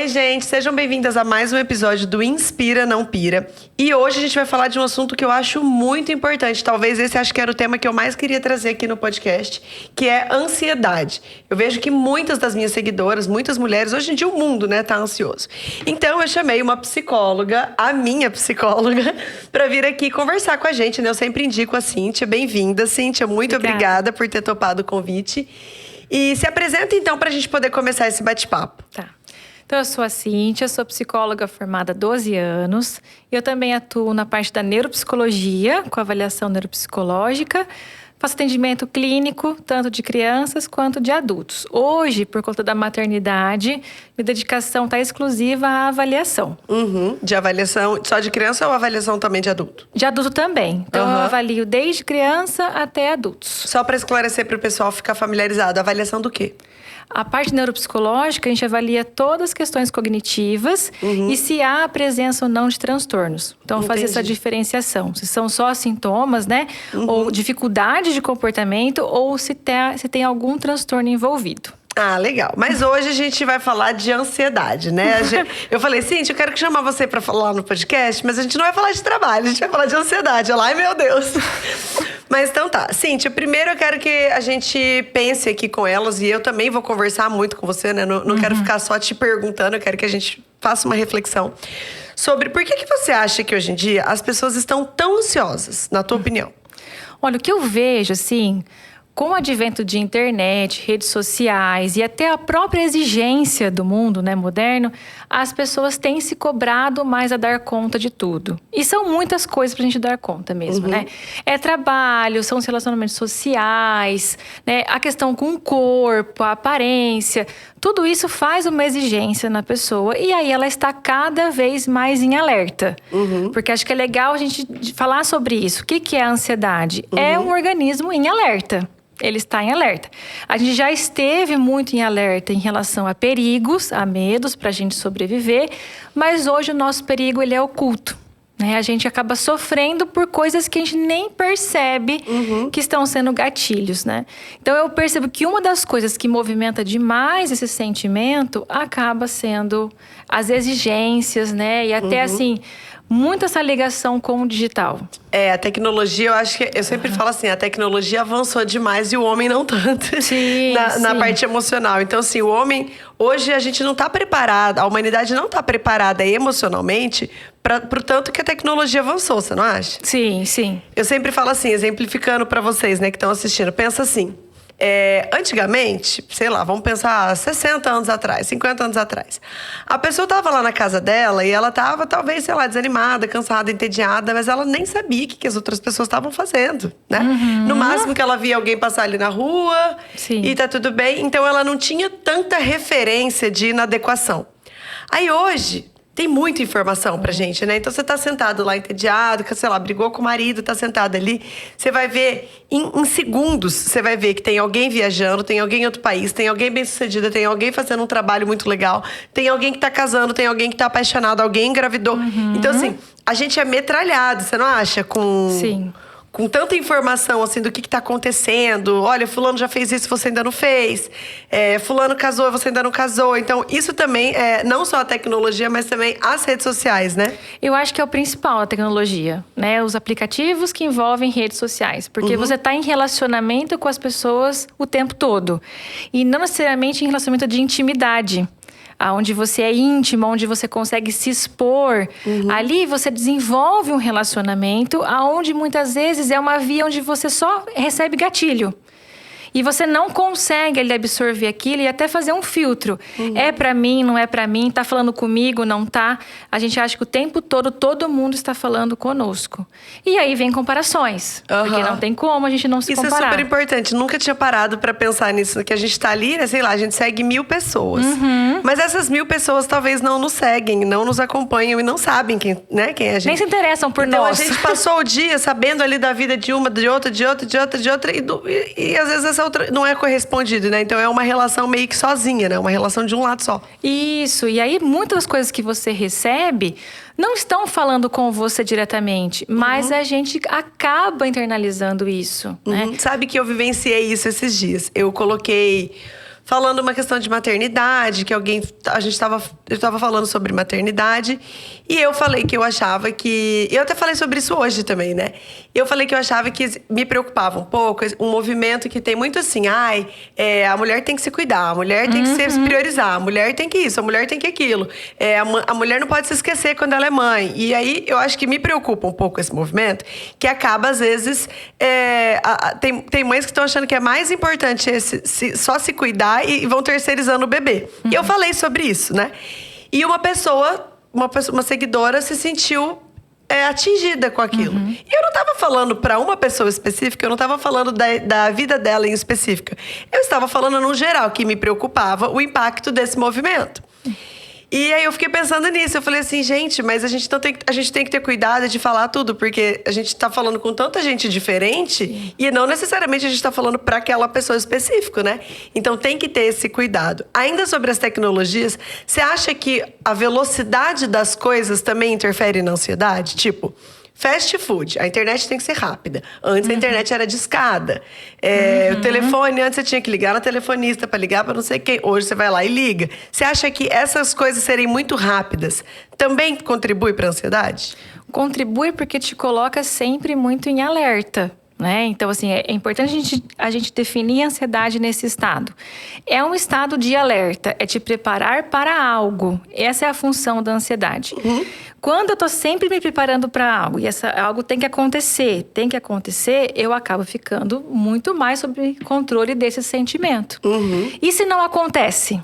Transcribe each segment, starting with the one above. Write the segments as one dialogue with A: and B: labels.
A: Oi, gente, sejam bem-vindas a mais um episódio do Inspira Não Pira. E hoje a gente vai falar de um assunto que eu acho muito importante. Talvez esse acho que era o tema que eu mais queria trazer aqui no podcast, que é ansiedade. Eu vejo que muitas das minhas seguidoras, muitas mulheres, hoje em dia o mundo, né, tá ansioso. Então eu chamei uma psicóloga, a minha psicóloga, para vir aqui conversar com a gente, né? Eu sempre indico a Cíntia. Bem-vinda, Cíntia. Muito obrigada por ter topado o convite. E se apresenta então pra gente poder começar esse bate-papo.
B: Tá. Então, eu sou a Cíntia, sou psicóloga formada há 12 anos. Eu também atuo na parte da neuropsicologia, com avaliação neuropsicológica. Faço atendimento clínico, tanto de crianças quanto de adultos. Hoje, por conta da maternidade, minha dedicação está exclusiva à avaliação.
A: De avaliação só de criança ou avaliação também de adulto?
B: De adulto também. Então, eu avalio desde criança até adultos.
A: Só para esclarecer para o pessoal ficar familiarizado, avaliação do quê?
B: A parte neuropsicológica, a gente avalia todas as questões cognitivas e se há a presença ou não de transtornos. Então, fazer essa diferenciação. Se são só sintomas, né? Ou dificuldade de comportamento, ou se tem algum transtorno envolvido.
A: Ah, legal. Mas hoje a gente vai falar de ansiedade, né? Eu falei, Cíntia, eu quero chamar você para falar no podcast, mas a gente não vai falar de trabalho, a gente vai falar de ansiedade. Ai, meu Deus. Mas então tá. Cíntia, primeiro eu quero que a gente pense aqui com elas, e eu também vou conversar muito com você, né? Não quero ficar só te perguntando, eu quero que a gente faça uma reflexão sobre por que você acha que hoje em dia as pessoas estão tão ansiosas, na tua opinião?
B: Olha, o que eu vejo, assim, com o advento de internet, redes sociais e até a própria exigência do mundo, né, moderno, as pessoas têm se cobrado mais a dar conta de tudo. E são muitas coisas pra gente dar conta mesmo, né? É trabalho, são os relacionamentos sociais, né? A questão com o corpo, a aparência, tudo isso faz uma exigência na pessoa e aí ela está cada vez mais em alerta. Porque acho que é legal a gente falar sobre isso. O que é a ansiedade? É um organismo em alerta. Ele está em alerta. A gente já esteve muito em alerta em relação a perigos, a medos para a gente sobreviver, mas hoje o nosso perigo ele é oculto. Né? A gente acaba sofrendo por coisas que a gente nem percebe que estão sendo gatilhos, né? Então eu percebo que uma das coisas que movimenta demais esse sentimento acaba sendo as exigências, né? E até assim, muito essa ligação com o digital.
A: A tecnologia, eu acho que... Eu sempre falo assim, a tecnologia avançou demais e o homem não tanto.
B: Sim,
A: na parte emocional. Então, assim, o homem... Hoje a gente não está preparado, a humanidade não está preparada emocionalmente pro tanto que a tecnologia avançou, você não acha?
B: Sim, sim.
A: Eu sempre falo assim, exemplificando para vocês, né, que estão assistindo. Pensa assim, antigamente, sei lá, vamos pensar 60 anos atrás, 50 anos atrás. A pessoa tava lá na casa dela e ela tava, talvez, sei lá, desanimada, cansada, entediada, mas ela nem sabia o que as outras pessoas estavam fazendo, né? No máximo que ela via alguém passar ali na rua e tá tudo bem. Então, ela não tinha tanta referência de inadequação. Aí, hoje... Tem muita informação pra gente, né? Então, você tá sentado lá entediado, sei lá, brigou com o marido, tá sentado ali. Você vai ver, em segundos, você vai ver que tem alguém viajando, tem alguém em outro país, tem alguém bem-sucedida, tem alguém fazendo um trabalho muito legal, tem alguém que tá casando, tem alguém que tá apaixonado, alguém engravidou. Então, assim, a gente é metralhado, você não acha?
B: Sim.
A: Com tanta informação, assim, do que tá acontecendo. Olha, fulano já fez isso, você ainda não fez. Fulano casou, você ainda não casou. Então, isso também é não só a tecnologia, mas também as redes sociais, né?
B: Eu acho que é o principal, a tecnologia, né? Os aplicativos que envolvem redes sociais. Porque você tá em relacionamento com as pessoas o tempo todo. E não necessariamente em relacionamento de intimidade. Onde você é íntimo, onde você consegue se expor. Ali você desenvolve um relacionamento onde muitas vezes é uma via onde você só recebe gatilho. E você não consegue ali absorver aquilo e até fazer um filtro. É pra mim, não é pra mim, tá falando comigo, não tá. A gente acha que o tempo todo mundo está falando conosco. E aí vem comparações. Porque não tem como a gente não se comparar.
A: Isso é super importante. Nunca tinha parado pra pensar nisso. Que a gente tá ali, né, sei lá, a gente segue 1000 pessoas. Mas essas 1000 pessoas talvez não nos seguem, não nos acompanham e não sabem quem é a gente.
B: Nem se interessam por
A: então,
B: nós.
A: Então a gente passou o dia sabendo ali da vida de uma, de outra. E às vezes essa outra não é correspondido, né? Então é uma relação meio que sozinha, né? Uma relação de um lado só.
B: Isso. E aí muitas coisas que você recebe não estão falando com você diretamente, mas a gente acaba internalizando isso, né?
A: Sabe que eu vivenciei isso esses dias. Eu coloquei falando uma questão de maternidade, que eu estava falando sobre maternidade, e eu falei que eu achava que... Eu até falei sobre isso hoje também, né? Eu falei que eu achava que me preocupava um pouco um movimento que tem muito assim, a mulher tem que se cuidar, a mulher tem que se priorizar, a mulher tem que isso, a mulher tem que aquilo. A mulher não pode se esquecer quando ela é mãe. E aí, eu acho que me preocupa um pouco esse movimento, que acaba, às vezes... tem mães que estão achando que é mais importante só se cuidar e vão terceirizando o bebê. E eu falei sobre isso, né? E uma seguidora se sentiu atingida com aquilo. E eu não estava falando para uma pessoa específica, eu não estava falando da vida dela em específica. Eu estava falando no geral, que me preocupava o impacto desse movimento. E aí eu fiquei pensando nisso, eu falei assim, gente, mas a gente tem que ter cuidado de falar tudo, porque a gente tá falando com tanta gente diferente e não necessariamente a gente tá falando para aquela pessoa específica, né? Então tem que ter esse cuidado. Ainda sobre as tecnologias, você acha que a velocidade das coisas também interfere na ansiedade? Tipo, fast food, a internet tem que ser rápida. Antes a internet era discada. O telefone, antes você tinha que ligar na telefonista para ligar para não sei quem. Hoje você vai lá e liga. Você acha que essas coisas serem muito rápidas também contribui para a ansiedade?
B: Contribui porque te coloca sempre muito em alerta. Né? Então, assim, é importante a gente definir a ansiedade nesse estado. É um estado de alerta, é te preparar para algo. Essa é a função da ansiedade. Quando eu estou sempre me preparando para algo e algo tem que acontecer, eu acabo ficando muito mais sob controle desse sentimento. E se não acontece?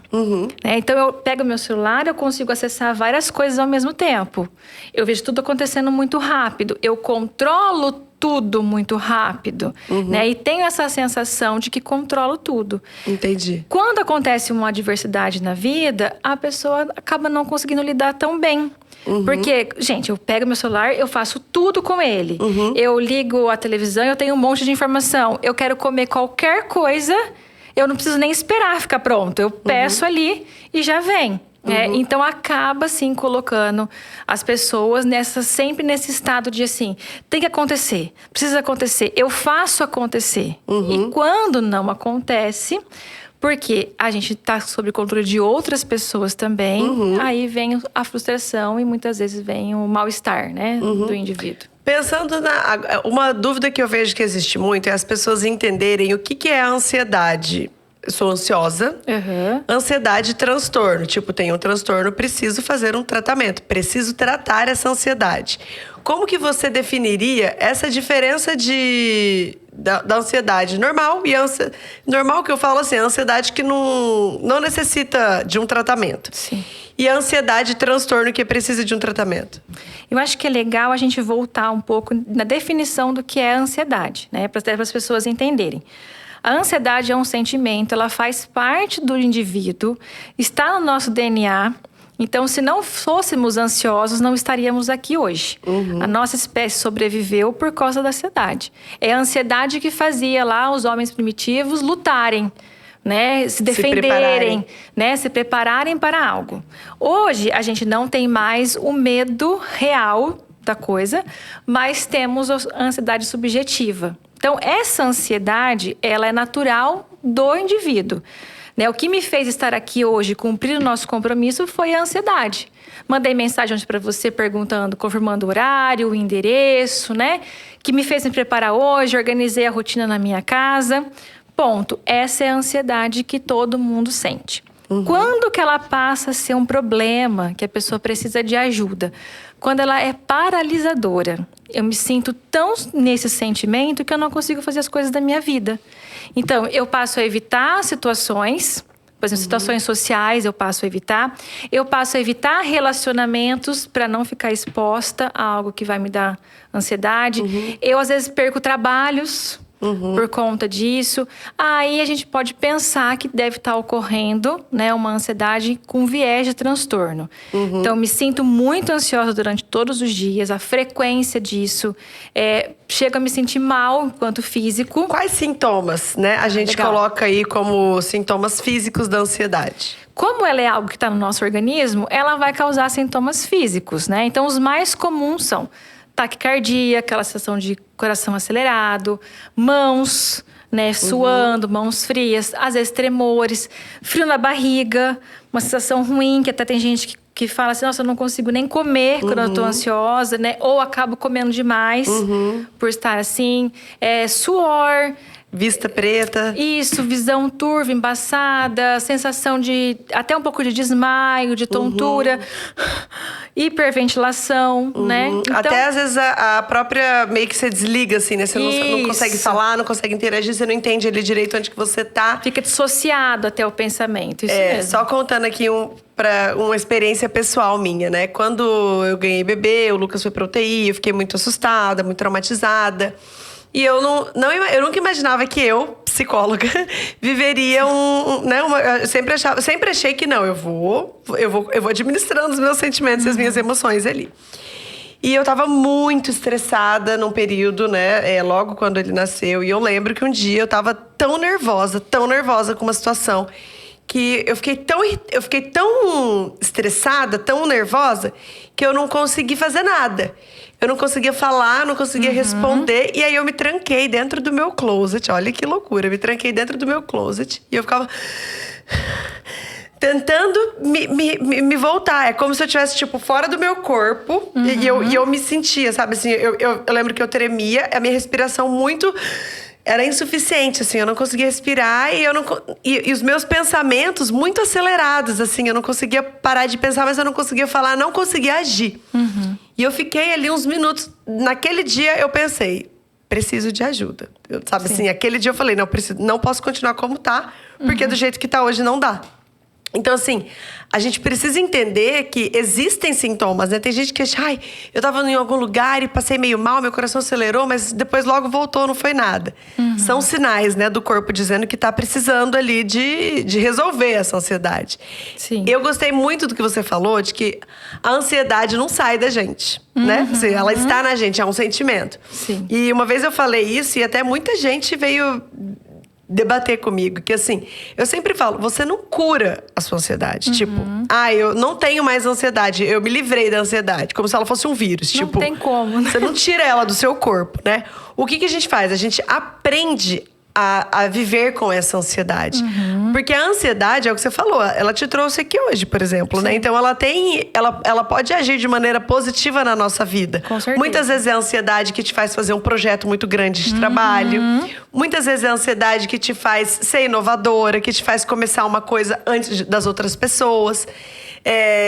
B: Né? Então, eu pego meu celular, eu consigo acessar várias coisas ao mesmo tempo. Eu vejo tudo acontecendo muito rápido. Eu controlo tudo muito rápido, né? E tenho essa sensação de que controlo tudo.
A: Entendi.
B: Quando acontece uma adversidade na vida, a pessoa acaba não conseguindo lidar tão bem. Porque, gente, eu pego meu celular, eu faço tudo com ele. Eu ligo a televisão, eu tenho um monte de informação. Eu quero comer qualquer coisa, eu não preciso nem esperar ficar pronto. Eu peço ali e já vem. Então, acaba, assim, colocando as pessoas sempre nesse estado de, assim, tem que acontecer, precisa acontecer, eu faço acontecer. E quando não acontece, porque a gente está sob controle de outras pessoas também, aí vem a frustração e muitas vezes vem o mal-estar, né, do indivíduo.
A: Pensando uma dúvida que eu vejo que existe muito é as pessoas entenderem o que é a ansiedade. Eu sou ansiosa, ansiedade e transtorno. Tipo, tenho um transtorno, preciso fazer um tratamento. Preciso tratar essa ansiedade. Como que você definiria essa diferença da ansiedade normal e normal que eu falo assim, a ansiedade que não necessita de um tratamento.
B: Sim.
A: E a ansiedade e transtorno que precisa de um tratamento.
B: Eu acho que é legal a gente voltar um pouco na definição do que é a ansiedade, né? Para as pessoas entenderem. A ansiedade é um sentimento, ela faz parte do indivíduo, está no nosso DNA. Então, se não fôssemos ansiosos, não estaríamos aqui hoje. A nossa espécie sobreviveu por causa da ansiedade. É a ansiedade que fazia lá os homens primitivos lutarem, né? Se defenderem, se prepararem para algo. Hoje, a gente não tem mais o medo real da coisa, mas temos a ansiedade subjetiva. Então, essa ansiedade, ela é natural do indivíduo. Né? O que me fez estar aqui hoje, cumprir o nosso compromisso, foi a ansiedade. Mandei mensagem hoje para você perguntando, confirmando o horário, o endereço, né? Que me fez me preparar hoje, organizei a rotina na minha casa. Ponto. Essa é a ansiedade que todo mundo sente. Quando que ela passa a ser um problema, que a pessoa precisa de ajuda? Quando ela é paralisadora. Eu me sinto tão nesse sentimento que eu não consigo fazer as coisas da minha vida. Então, eu passo a evitar situações, por exemplo, situações sociais eu passo a evitar. Eu passo a evitar relacionamentos para não ficar exposta a algo que vai me dar ansiedade. Eu, às vezes, perco trabalhos por conta disso. Aí a gente pode pensar que deve estar ocorrendo, né, uma ansiedade com viés de transtorno. Então, me sinto muito ansiosa durante todos os dias. A frequência disso chega a me sentir mal enquanto físico.
A: Quais sintomas, né, a gente coloca aí como sintomas físicos da ansiedade?
B: Como ela é algo que está no nosso organismo, ela vai causar sintomas físicos, né? Então, os mais comuns são taquicardia, aquela sensação de coração acelerado, mãos, né? Suando, mãos frias, às vezes tremores, frio na barriga, uma sensação ruim, que até tem gente que fala assim, nossa, eu não consigo nem comer quando eu tô ansiosa, né? Ou acabo comendo demais por estar assim. Suor.
A: Vista preta.
B: Isso, visão turva, embaçada, sensação de até um pouco de desmaio, de tontura, hiperventilação, né? Então,
A: até às vezes a própria meio que você desliga, assim, né? Você não consegue falar, não consegue interagir, você não entende ali direito onde que você tá.
B: Fica dissociado até o pensamento, isso mesmo.
A: Só contando aqui para uma experiência pessoal minha, né? Quando eu ganhei bebê, o Lucas foi pra UTI, eu fiquei muito assustada, muito traumatizada. E eu nunca imaginava que eu, psicóloga, viveria eu sempre achei que não, eu vou administrando os meus sentimentos e as minhas emoções ali. E eu tava muito estressada num período, né, logo quando ele nasceu. E eu lembro que um dia eu tava tão nervosa com uma situação, que eu fiquei tão estressada, tão nervosa, que eu não consegui fazer nada. Eu não conseguia falar, não conseguia responder. E aí eu me tranquei dentro do meu closet. Olha que loucura. Eu me tranquei dentro do meu closet. E eu ficava tentando me voltar. É como se eu estivesse, tipo, fora do meu corpo. E eu me sentia, sabe? Assim, eu lembro que eu tremia. A minha respiração era insuficiente, assim, eu não conseguia respirar e os meus pensamentos muito acelerados, assim, eu não conseguia parar de pensar, mas eu não conseguia falar, não conseguia agir. E eu fiquei ali uns minutos. Naquele dia eu pensei, preciso de ajuda. Sabe assim, aquele dia eu falei, não posso continuar como tá, porque do jeito que tá hoje não dá. Então, assim, a gente precisa entender que existem sintomas, né? Tem gente que acha, eu tava em algum lugar e passei meio mal, meu coração acelerou, mas depois logo voltou, não foi nada. São sinais, né, do corpo dizendo que tá precisando ali de resolver essa ansiedade.
B: Sim.
A: Eu gostei muito do que você falou, de que a ansiedade não sai da gente, né? Assim, ela está na gente, é um sentimento.
B: Sim.
A: E uma vez eu falei isso e até muita gente veio debater comigo, que assim, eu sempre falo, você não cura a sua ansiedade. Tipo, eu não tenho mais ansiedade, eu me livrei da ansiedade, como se ela fosse um vírus.
B: Não
A: tipo,
B: tem como, né?
A: Você não tira ela do seu corpo, né? O que a gente faz? A gente aprende a viver com essa ansiedade. Porque a ansiedade, é o que você falou, ela te trouxe aqui hoje, por exemplo, né? Então ela pode agir de maneira positiva na nossa vida.
B: Com certeza.
A: Muitas vezes é a ansiedade que te faz fazer um projeto muito grande de trabalho. Muitas vezes é a ansiedade que te faz ser inovadora, que te faz começar uma coisa antes das outras pessoas.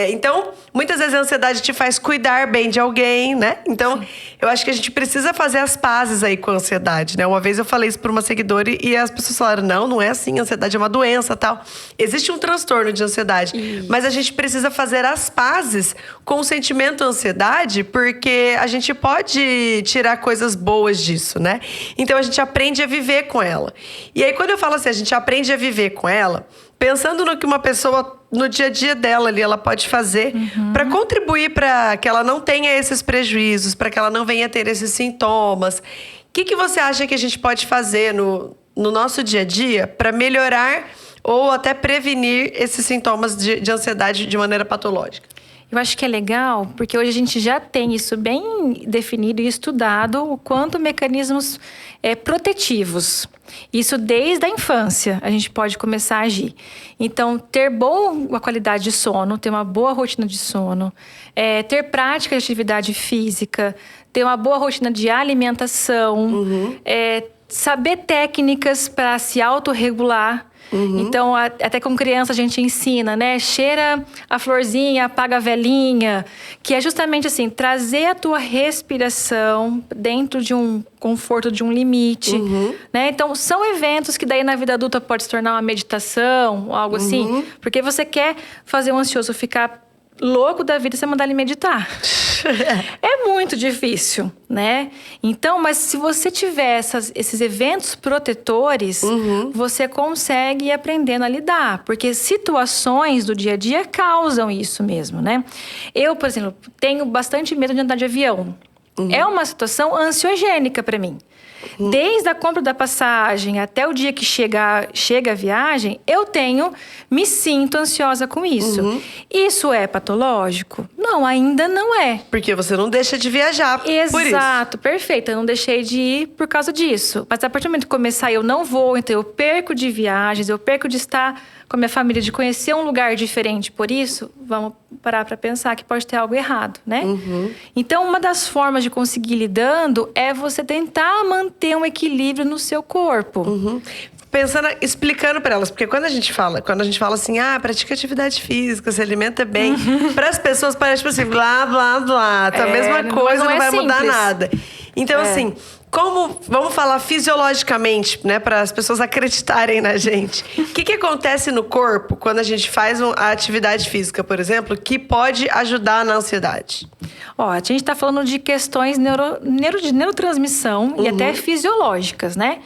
A: Então, muitas vezes a ansiedade te faz cuidar bem de alguém, né? Então, eu acho que a gente precisa fazer as pazes aí com a ansiedade, né? Uma vez eu falei isso para uma seguidora e as pessoas falaram, não é assim, a ansiedade é uma doença, tal. Existe um transtorno de ansiedade, mas a gente precisa fazer as pazes com o sentimento ansiedade, porque a gente pode tirar coisas boas disso, né? Então, a gente aprende a viver com ela. E aí, quando eu falo assim, a gente aprende a viver com ela, pensando no que uma pessoa, no dia a dia dela ali, ela pode fazer para contribuir para que ela não tenha esses prejuízos, para que ela não venha ter esses sintomas. O que você acha que a gente pode fazer no nosso dia a dia para melhorar ou até prevenir esses sintomas de ansiedade de maneira patológica?
B: Eu acho que é legal, porque hoje a gente já tem isso bem definido e estudado, o quanto mecanismos protetivos. Isso desde a infância a gente pode começar a agir. Então, ter boa qualidade de sono, ter uma boa rotina de sono, ter prática de atividade física, ter uma boa rotina de alimentação, saber técnicas para se autorregular. Então, até com criança a gente ensina, né? Cheira a florzinha, apaga a velinha. Que é justamente assim, trazer a tua respiração dentro de um conforto, de um limite. Né? Então, são eventos que daí na vida adulta pode se tornar uma meditação, algo assim. Porque você quer fazer o ansioso ficar louco da vida, você mandar ele meditar. É muito difícil, né? Então, mas se você tiver esses eventos protetores, você consegue ir aprendendo a lidar. Porque situações do dia a dia causam isso mesmo, né? Eu, por exemplo, tenho bastante medo de andar de avião. É uma situação ansiogênica para mim. Desde a compra da passagem até o dia que chega a viagem, me sinto ansiosa com isso. Isso é patológico? Não, ainda não é.
A: Porque você não deixa de viajar por isso.
B: Exato, perfeito. Eu não deixei de ir por causa disso. Mas a partir do momento que começar, eu não vou, então eu perco de viagens, eu perco de estar com a minha família, de conhecer um lugar diferente. Por isso, vamos parar para pensar que pode ter algo errado, né? Então, uma das formas de conseguir lidando é você tentar manter um equilíbrio no seu corpo.
A: Explicando para elas, porque quando a gente fala assim, pratica atividade física, se alimenta bem, para as pessoas parece tipo assim, blá, blá, blá, tá a mesma coisa, não vai mudar nada. Então, assim, vamos falar fisiologicamente, né, para as pessoas acreditarem na gente. O que acontece no corpo quando a gente faz a atividade física, por exemplo, que pode ajudar na ansiedade?
B: A gente está falando de questões de neurotransmissão e até fisiológicas, né?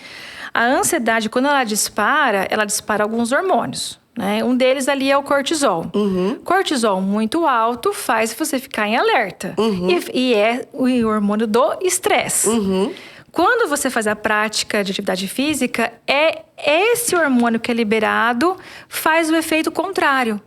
B: A ansiedade, quando ela dispara alguns hormônios, né? Um deles ali é o cortisol. Cortisol muito alto faz você ficar em alerta. E é o hormônio do estresse. Quando você faz a prática de atividade física, esse hormônio que é liberado faz o efeito contrário.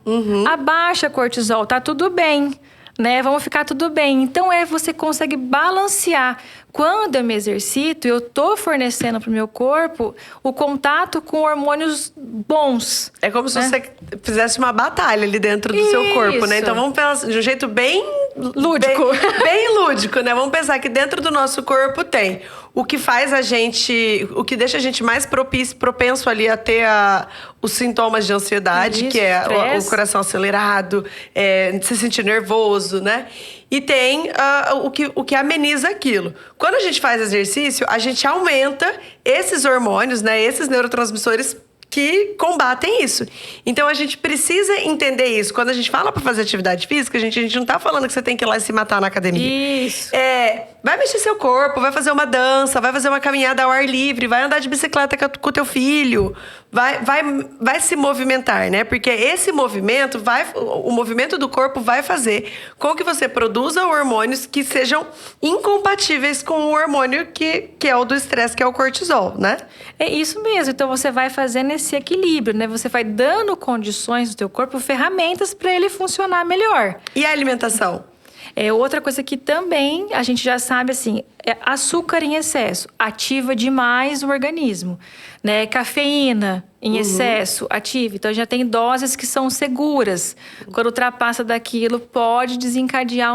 B: Abaixa cortisol, tá tudo bem, né? Vamos ficar tudo bem. Então, você consegue balancear. Quando eu me exercito, eu tô fornecendo para o meu corpo o contato com hormônios bons.
A: É como se você fizesse uma batalha ali dentro do seu corpo, né? Então, vamos pensar de um jeito bem
B: lúdico.
A: Bem lúdico, né? Vamos pensar que dentro do nosso corpo tem o que faz o que deixa a gente mais propenso ali a ter os sintomas de ansiedade, que é o coração acelerado, se sentir nervoso, né? E tem o que ameniza aquilo. Quando a gente faz exercício, a gente aumenta esses hormônios, né? Esses neurotransmissores que combatem isso. Então, a gente precisa entender isso. Quando a gente fala para fazer atividade física, a gente não tá falando que você tem que ir lá e se matar na academia.
B: Isso.
A: Vai mexer seu corpo, vai fazer uma dança, vai fazer uma caminhada ao ar livre, vai andar de bicicleta com o teu filho, vai se movimentar, né? Porque esse movimento o movimento do corpo vai fazer com que você produza hormônios que sejam incompatíveis com o hormônio que é o do estresse, que é o cortisol, né?
B: É isso mesmo. Então, você vai fazendo esse equilíbrio, né? Você vai dando condições do teu corpo, ferramentas para ele funcionar melhor.
A: E a alimentação?
B: Outra coisa que também a gente já sabe, assim, açúcar em excesso ativa demais o organismo, né? Cafeína em excesso ativa. Então, já tem doses que são seguras. Quando ultrapassa daquilo, pode desencadear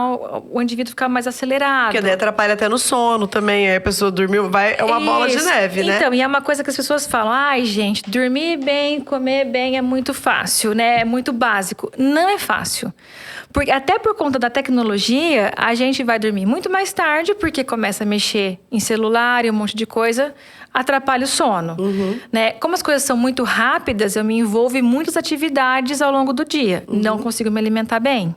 B: o indivíduo ficar mais acelerado.
A: Porque daí atrapalha até no sono também. Aí a pessoa dormiu, é uma bola de neve, né?
B: Então, e é uma coisa que as pessoas falam, gente, dormir bem, comer bem é muito fácil, né? É muito básico. Não é fácil. Porque, até por conta da tecnologia, a gente vai dormir muito mais tarde, porque começa a mexer em celular e um monte de coisa, atrapalha o sono. Né? Como as coisas são muito rápidas, eu me envolvo em muitas atividades ao longo do dia. Não consigo me alimentar bem.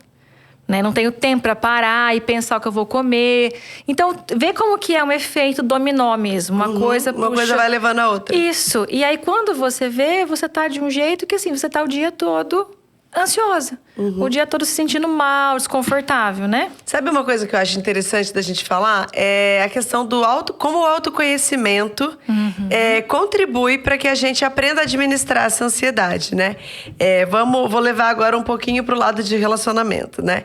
B: Né? Não tenho tempo para parar e pensar o que eu vou comer. Então, vê como que é um efeito dominó mesmo. Uma coisa
A: vai levando a outra.
B: Isso. E aí, quando você vê, você tá de um jeito que, assim, você tá o dia todo ansiosa. O dia todo se sentindo mal, desconfortável, né?
A: Sabe uma coisa que eu acho interessante da gente falar? É a questão do como o autoconhecimento contribui para que a gente aprenda a administrar essa ansiedade, né? Vou levar agora um pouquinho pro lado de relacionamento, né?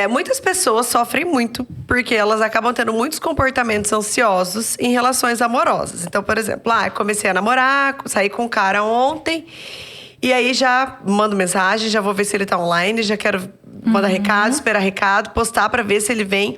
A: Muitas pessoas sofrem muito porque elas acabam tendo muitos comportamentos ansiosos em relações amorosas. Então, por exemplo, comecei a namorar, saí com um cara ontem. E aí já mando mensagem, já vou ver se ele tá online, já quero mandar recado, esperar recado, postar pra ver se ele vem.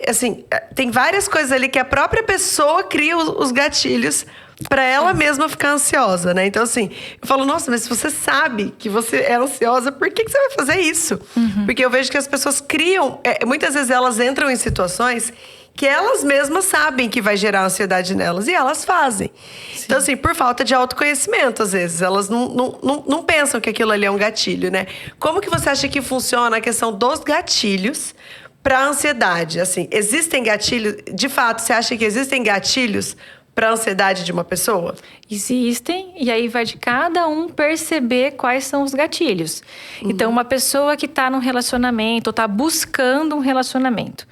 A: Assim, tem várias coisas ali que a própria pessoa cria os gatilhos pra ela mesma ficar ansiosa, né? Então, assim, eu falo, nossa, mas se você sabe que você é ansiosa, por que você vai fazer isso? Porque eu vejo que as pessoas criam... muitas vezes elas entram em situações que elas mesmas sabem que vai gerar ansiedade nelas. E elas fazem. Sim. Então, assim, por falta de autoconhecimento, às vezes. Elas não pensam que aquilo ali é um gatilho, né? Como que você acha que funciona a questão dos gatilhos para a ansiedade? Assim, existem gatilhos... De fato, você acha que existem gatilhos para a ansiedade de uma pessoa?
B: Existem, e aí vai de cada um perceber quais são os gatilhos. Então, uma pessoa que está num relacionamento, ou está buscando um relacionamento...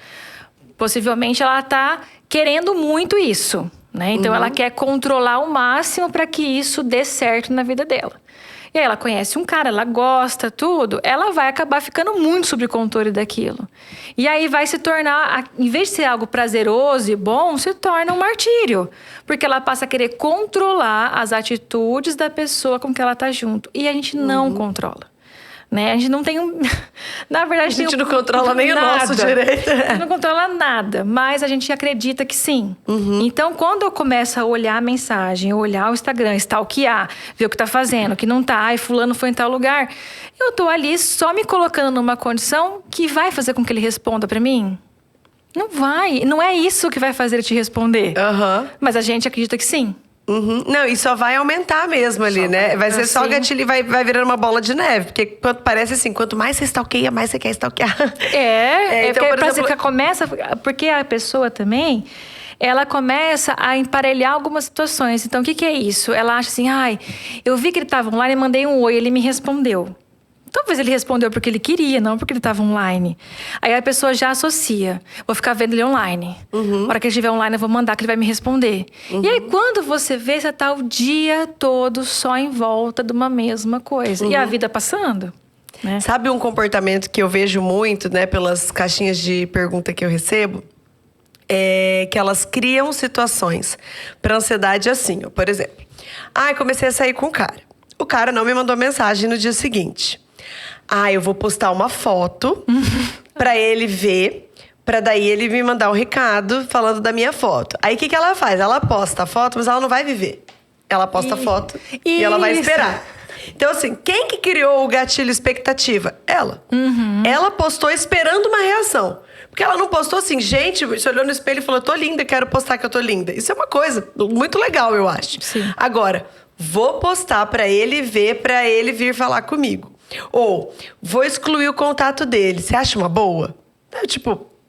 B: Possivelmente ela está querendo muito isso, né? Então, ela quer controlar ao máximo para que isso dê certo na vida dela. E aí ela conhece um cara, ela gosta, tudo, ela vai acabar ficando muito sob controle daquilo. E aí vai se tornar, em vez de ser algo prazeroso e bom, se torna um martírio. Porque ela passa a querer controlar as atitudes da pessoa com que ela tá junto. E a gente não controla. Né? A gente não tem Na verdade,
A: a gente não controla nem o nosso direito.
B: A gente não controla nada, mas a gente acredita que sim. Então, quando eu começo a olhar a mensagem, olhar o Instagram, stalkear, ver o que tá fazendo, o que não tá, ai, fulano foi em tal lugar, eu tô ali só me colocando numa condição que vai fazer com que ele responda pra mim? Não vai. Não é isso que vai fazer ele te responder. Mas a gente acredita que sim.
A: Não, e só vai aumentar mesmo ali, né? Vai ser só gatilho e vai virando uma bola de neve. Porque parece assim, quanto mais você stalkeia, mais você quer stalkear.
B: Então, por exemplo, começa... Porque a pessoa também, ela começa a emparelhar algumas situações. Então, o que é isso? Ela acha assim, ai, eu vi que ele estava online e mandei um oi, ele me respondeu. Talvez ele respondeu porque ele queria, não porque ele estava online. Aí a pessoa já associa. Vou ficar vendo ele online. Na hora que ele estiver online, eu vou mandar que ele vai me responder. E aí, quando você vê, você tá o dia todo só em volta de uma mesma coisa. E a vida passando. Né?
A: Sabe um comportamento que eu vejo muito, né? Pelas caixinhas de pergunta que eu recebo? É que elas criam situações para ansiedade assim. Ó, por exemplo. Comecei a sair com o cara. O cara não me mandou mensagem no dia seguinte. Eu vou postar uma foto pra ele ver, pra daí ele me mandar um recado falando da minha foto. Aí o que ela faz? Ela posta a foto, mas ela não vai viver. Ela posta a foto e ela vai esperar. Então, assim, quem que criou o gatilho expectativa? Ela. Ela postou esperando uma reação. Porque ela não postou assim, gente, você olhou no espelho e falou, tô linda, quero postar que eu tô linda. Isso é uma coisa muito legal, eu acho.
B: Sim.
A: Agora, vou postar pra ele ver, pra ele vir falar comigo. Ou, vou excluir o contato dele. Você acha uma boa?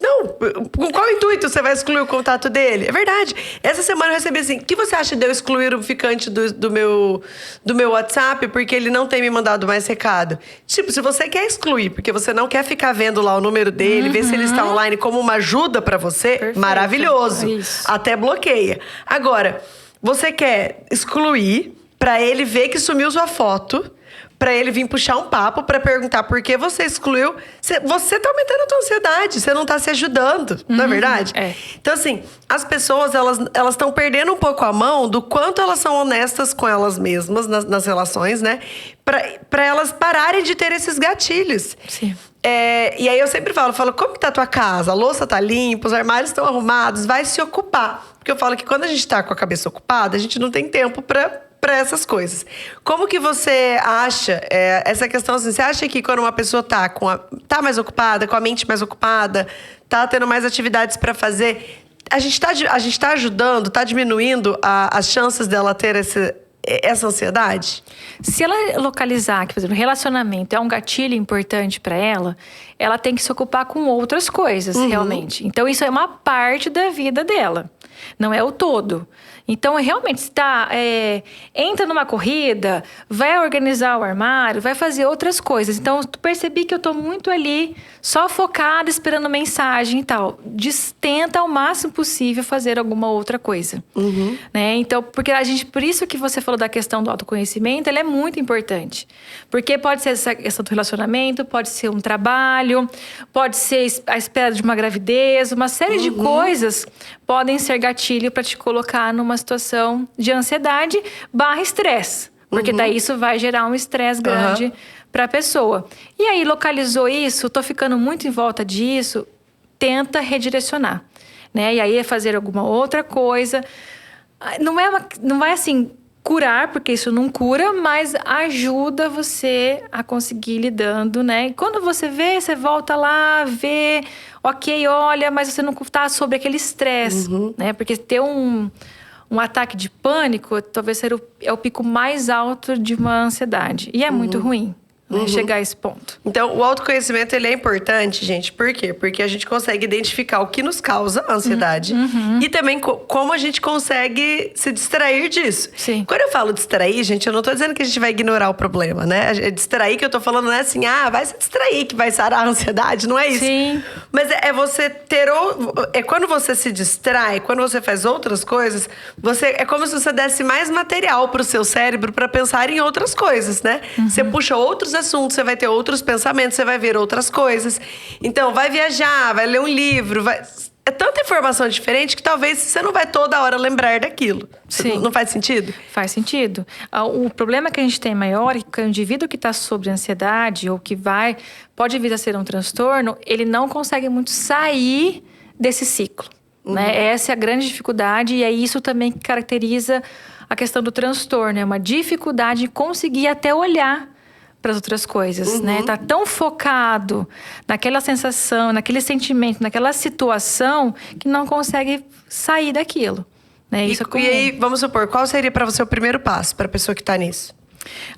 A: Não, com qual intuito você vai excluir o contato dele? É verdade. Essa semana eu recebi assim, o que você acha de eu excluir o ficante do meu WhatsApp porque ele não tem me mandado mais recado? Se você quer excluir porque você não quer ficar vendo lá o número dele, ver se ele está online como uma ajuda pra você, perfeito. Maravilhoso. Isso. Até bloqueia. Agora, você quer excluir pra ele ver que sumiu sua foto, pra ele vir puxar um papo, pra perguntar por que você excluiu. Você tá aumentando a tua ansiedade, você não tá se ajudando, não é verdade? Então, assim, as pessoas, elas estão perdendo um pouco a mão do quanto elas são honestas com elas mesmas nas relações, né? Pra elas pararem de ter esses gatilhos.
B: Sim.
A: E aí eu sempre falo, como que tá a tua casa? A louça tá limpa, os armários estão arrumados, vai se ocupar. Porque eu falo que quando a gente tá com a cabeça ocupada, a gente não tem tempo pra essas coisas. Como que você acha essa questão assim? Você acha que quando uma pessoa tá mais ocupada, com a mente mais ocupada, tá tendo mais atividades para fazer, a gente tá ajudando, tá diminuindo as chances dela ter essa ansiedade?
B: Se ela localizar que, por exemplo, relacionamento é um gatilho importante para ela, ela tem que se ocupar com outras coisas, realmente. Então, isso é uma parte da vida dela, não é o todo. Então, realmente, se entra numa corrida, vai organizar o armário, vai fazer outras coisas. Então, percebi que eu tô muito ali, só focada, esperando mensagem e tal. Tenta ao máximo possível fazer alguma outra coisa. Né? Então, por isso que você falou da questão do autoconhecimento, ela é muito importante. Porque pode ser essa questão do relacionamento, pode ser um trabalho, pode ser a espera de uma gravidez, uma série de coisas podem ser gatilho para te colocar numa situação de ansiedade / estresse. Porque daí isso vai gerar um estresse grande para a pessoa. E aí, localizou isso, tô ficando muito em volta disso, tenta redirecionar. Né? E aí é fazer alguma outra coisa. Não vai assim curar, porque isso não cura, mas ajuda você a conseguir ir lidando, né? E quando você vê, você volta lá, vê, ok, olha, mas você não tá sob aquele estresse, né? Porque ter um ataque de pânico talvez seja o pico mais alto de uma ansiedade. E é muito ruim. né, chegar a esse ponto.
A: Então, o autoconhecimento, ele é importante, gente. Por quê? Porque a gente consegue identificar o que nos causa ansiedade e também como a gente consegue se distrair disso.
B: Sim.
A: Quando eu falo distrair, gente, eu não tô dizendo que a gente vai ignorar o problema, né? Distrair que eu tô falando não é assim, vai se distrair que vai sarar a ansiedade, não é isso.
B: Sim.
A: Mas é você ter... É quando você se distrai, quando você faz outras coisas, é como se você desse mais material pro seu cérebro para pensar em outras coisas, né? Você puxa outros assuntos, você vai ter outros pensamentos, você vai ver outras coisas. Então, vai viajar, vai ler um livro, é tanta informação diferente que talvez você não vai toda hora lembrar daquilo.
B: Sim.
A: Não faz sentido?
B: Faz sentido. O problema que a gente tem maior é que o indivíduo que está sobre ansiedade ou que pode vir a ser um transtorno, ele não consegue muito sair desse ciclo. Né? Essa é a grande dificuldade e é isso também que caracteriza a questão do transtorno. É uma dificuldade de conseguir até olhar para as outras coisas, né? Tá tão focado naquela sensação, naquele sentimento, naquela situação que não consegue sair daquilo, né? Isso é comum.
A: E aí, vamos supor, qual seria para você o primeiro passo para a pessoa que está nisso?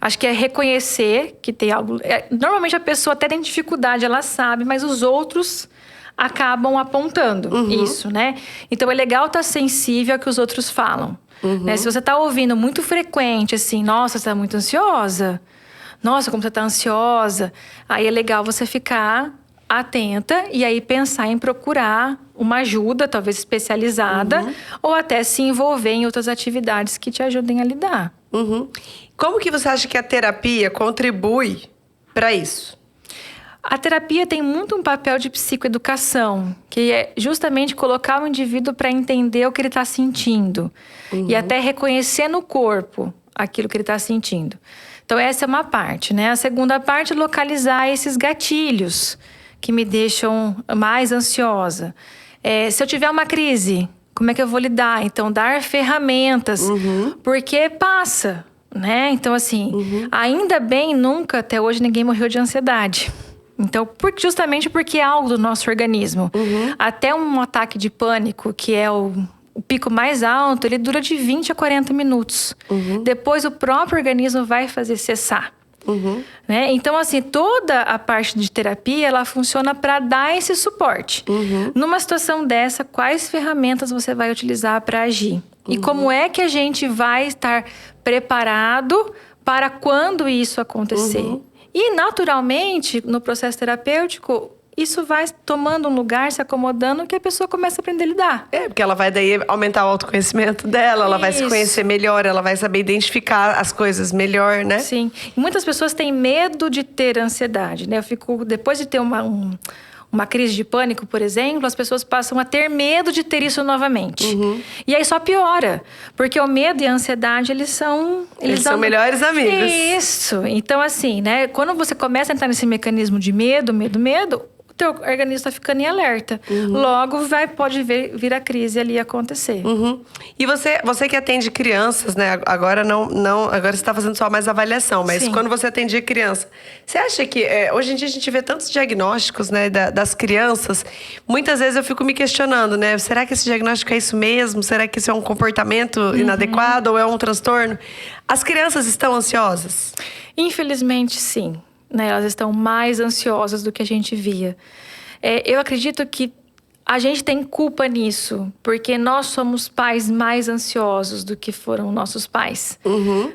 B: Acho que é reconhecer que tem algo... Normalmente a pessoa até tem dificuldade, ela sabe, mas os outros acabam apontando isso, né? Então é legal estar sensível ao que os outros falam. Né? Se você está ouvindo muito frequente, assim, nossa, você está muito ansiosa... Nossa, como você está ansiosa. Aí é legal você ficar atenta e aí pensar em procurar uma ajuda, talvez especializada, ou até se envolver em outras atividades que te ajudem a lidar.
A: Como que você acha que a terapia contribui para isso?
B: A terapia tem muito um papel de psicoeducação, que é justamente colocar o indivíduo para entender o que ele está sentindo. E até reconhecer no corpo aquilo que ele está sentindo. Então, essa é uma parte, né? A segunda parte é localizar esses gatilhos que me deixam mais ansiosa. Se eu tiver uma crise, como é que eu vou lidar? Então, dar ferramentas, porque passa, né? Então, assim, ainda bem, nunca, até hoje, ninguém morreu de ansiedade. Então, justamente porque é algo do nosso organismo. Até um ataque de pânico, que é o pico mais alto, ele dura de 20 a 40 minutos. Depois, o próprio organismo vai fazer cessar. Né? Então, assim, toda a parte de terapia, ela funciona para dar esse suporte. Numa situação dessa, quais ferramentas você vai utilizar para agir? E como é que a gente vai estar preparado para quando isso acontecer? E, naturalmente, no processo terapêutico, isso vai tomando um lugar, se acomodando, que a pessoa começa a aprender a lidar.
A: Porque ela vai daí aumentar o autoconhecimento dela, ela vai se conhecer melhor, ela vai saber identificar as coisas melhor, né?
B: Sim. E muitas pessoas têm medo de ter ansiedade, né? Depois de ter uma crise de pânico, por exemplo, as pessoas passam a ter medo de ter isso novamente. E aí só piora. Porque o medo e a ansiedade, eles são
A: melhores amigos.
B: Isso. Então, assim, né? Quando você começa a entrar nesse mecanismo de medo, o teu organismo está ficando em alerta. Logo, pode vir a crise ali acontecer.
A: E você que atende crianças, né? Agora agora você está fazendo só mais avaliação, mas
B: Sim.
A: Quando você atendia criança, você acha que hoje em dia a gente vê tantos diagnósticos, né, das crianças? Muitas vezes eu fico me questionando, né? Será que esse diagnóstico é isso mesmo? Será que isso é um comportamento inadequado ou é um transtorno? As crianças estão ansiosas?
B: Infelizmente, sim. Né, elas estão mais ansiosas do que a gente via. Eu acredito que a gente tem culpa nisso, porque nós somos pais mais ansiosos do que foram nossos pais.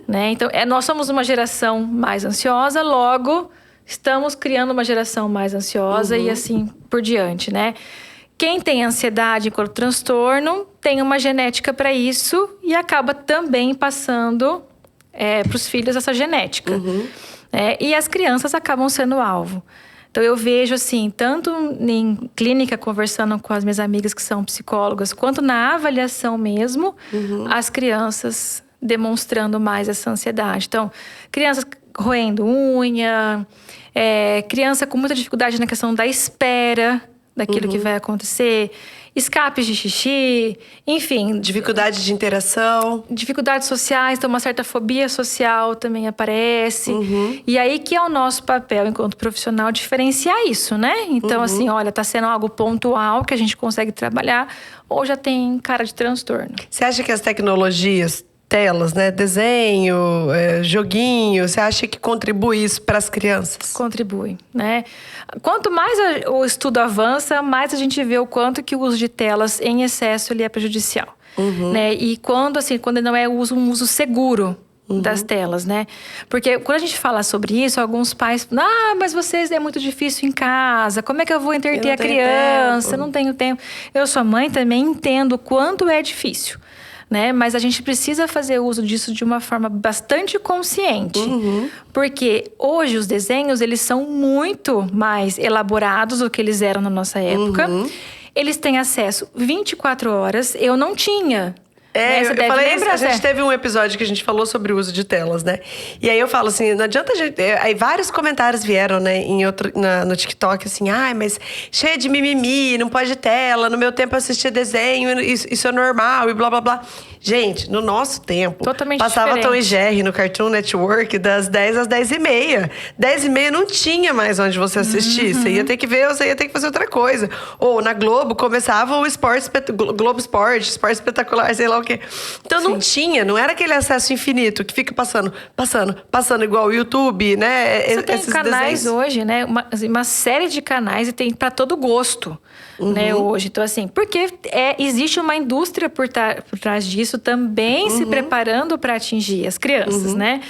B: Né? Então, nós somos uma geração mais ansiosa, logo estamos criando uma geração mais ansiosa e assim por diante. Né? Quem tem ansiedade enquanto transtorno tem uma genética para isso e acaba também passando para os filhos essa genética. E as crianças acabam sendo alvo. Então, eu vejo, assim, tanto em clínica, conversando com as minhas amigas que são psicólogas, quanto na avaliação mesmo, as crianças demonstrando mais essa ansiedade. Então, crianças roendo unha, criança com muita dificuldade na questão da espera daquilo que vai acontecer, escapes de xixi, enfim.
A: Dificuldade de interação.
B: Dificuldades sociais, então uma certa fobia social também aparece. E aí que é o nosso papel enquanto profissional diferenciar isso, né? Então, assim, olha, tá sendo algo pontual que a gente consegue trabalhar ou já tem cara de transtorno.
A: Você acha que as tecnologias telas, né? Desenho, joguinho. Você acha que contribui isso para as crianças?
B: Contribui, né? Quanto mais o estudo avança, mais a gente vê o quanto que o uso de telas em excesso ele é prejudicial. Né? E quando não é um uso seguro das telas, né? Porque quando a gente fala sobre isso, alguns pais falam, mas vocês é muito difícil em casa, como é que eu vou entreter a criança? Eu não tenho tempo. Eu, sua mãe, também entendo o quanto é difícil. Né? Mas a gente precisa fazer uso disso de uma forma bastante consciente. Porque hoje os desenhos, eles são muito mais elaborados do que eles eram na nossa época. Eles têm acesso 24 horas. Eu não tinha.
A: Eu falei isso, a gente teve um episódio que a gente falou sobre o uso de telas, né? E aí eu falo assim, não adianta a gente... Aí vários comentários vieram, né, no TikTok, assim, mas cheio de mimimi, não pode tela, no meu tempo eu assistia desenho, isso é normal e blá, blá, blá. Gente, no nosso tempo,
B: totalmente
A: passava
B: diferente.
A: Tom e Jerry no Cartoon Network das 10 às 10h30. 10h30 não tinha mais onde você assistir. Você ia ter que ver, você ia ter que fazer outra coisa. Ou na Globo, começava o Globo Esporte, Esporte Espetacular, sei lá o quê. Então não tinha, não era aquele acesso infinito que fica passando igual o YouTube, né?
B: Você tem canais hoje, né? Uma série de canais e tem para todo gosto, né? Hoje. Então, assim, porque existe uma indústria por trás disso também se preparando para atingir as crianças, né?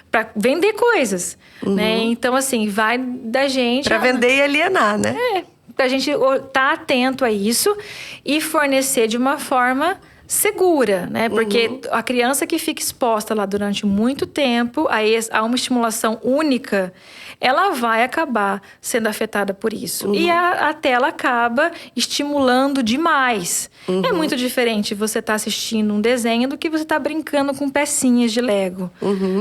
B: Para vender coisas, né? Então, assim, vai da gente...
A: Para vender e alienar, né?
B: Pra gente estar atento a isso e fornecer de uma forma segura, né? Porque a criança que fica exposta lá durante muito tempo a uma estimulação única, ela vai acabar sendo afetada por isso. E a tela acaba estimulando demais. É muito diferente você estar assistindo um desenho do que você estar brincando com pecinhas de Lego.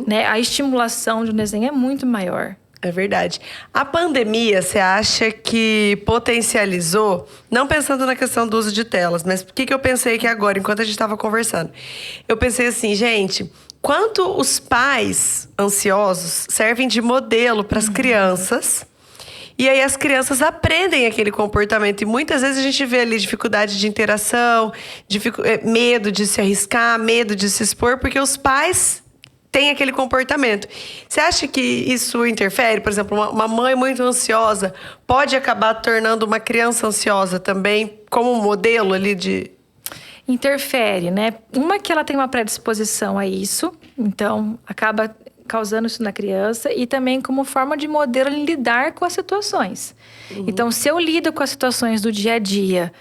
B: Né? A estimulação de um desenho é muito maior.
A: É verdade. A pandemia, você acha que potencializou, não pensando na questão do uso de telas, mas o que eu pensei aqui agora, enquanto a gente estava conversando? Eu pensei assim, gente, quanto os pais ansiosos servem de modelo para as crianças, e aí as crianças aprendem aquele comportamento. E muitas vezes a gente vê ali dificuldade de interação, medo de se arriscar, medo de se expor, porque os pais tem aquele comportamento. Você acha que isso interfere? Por exemplo, uma mãe muito ansiosa pode acabar tornando uma criança ansiosa também como um modelo ali de...
B: Interfere, né? Uma que ela tem uma predisposição a isso, então acaba causando isso na criança, e também como forma de modelo em lidar com as situações. Então, se eu lido com as situações do dia a dia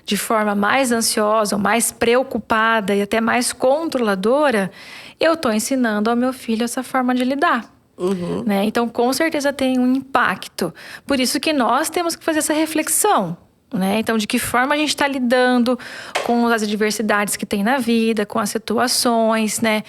B: de forma mais ansiosa, ou mais preocupada e até mais controladora, eu estou ensinando ao meu filho essa forma de lidar. Né? Então, com certeza tem um impacto. Por isso que nós temos que fazer essa reflexão. Né? Então, de que forma a gente está lidando com as adversidades que tem na vida, com as situações, né?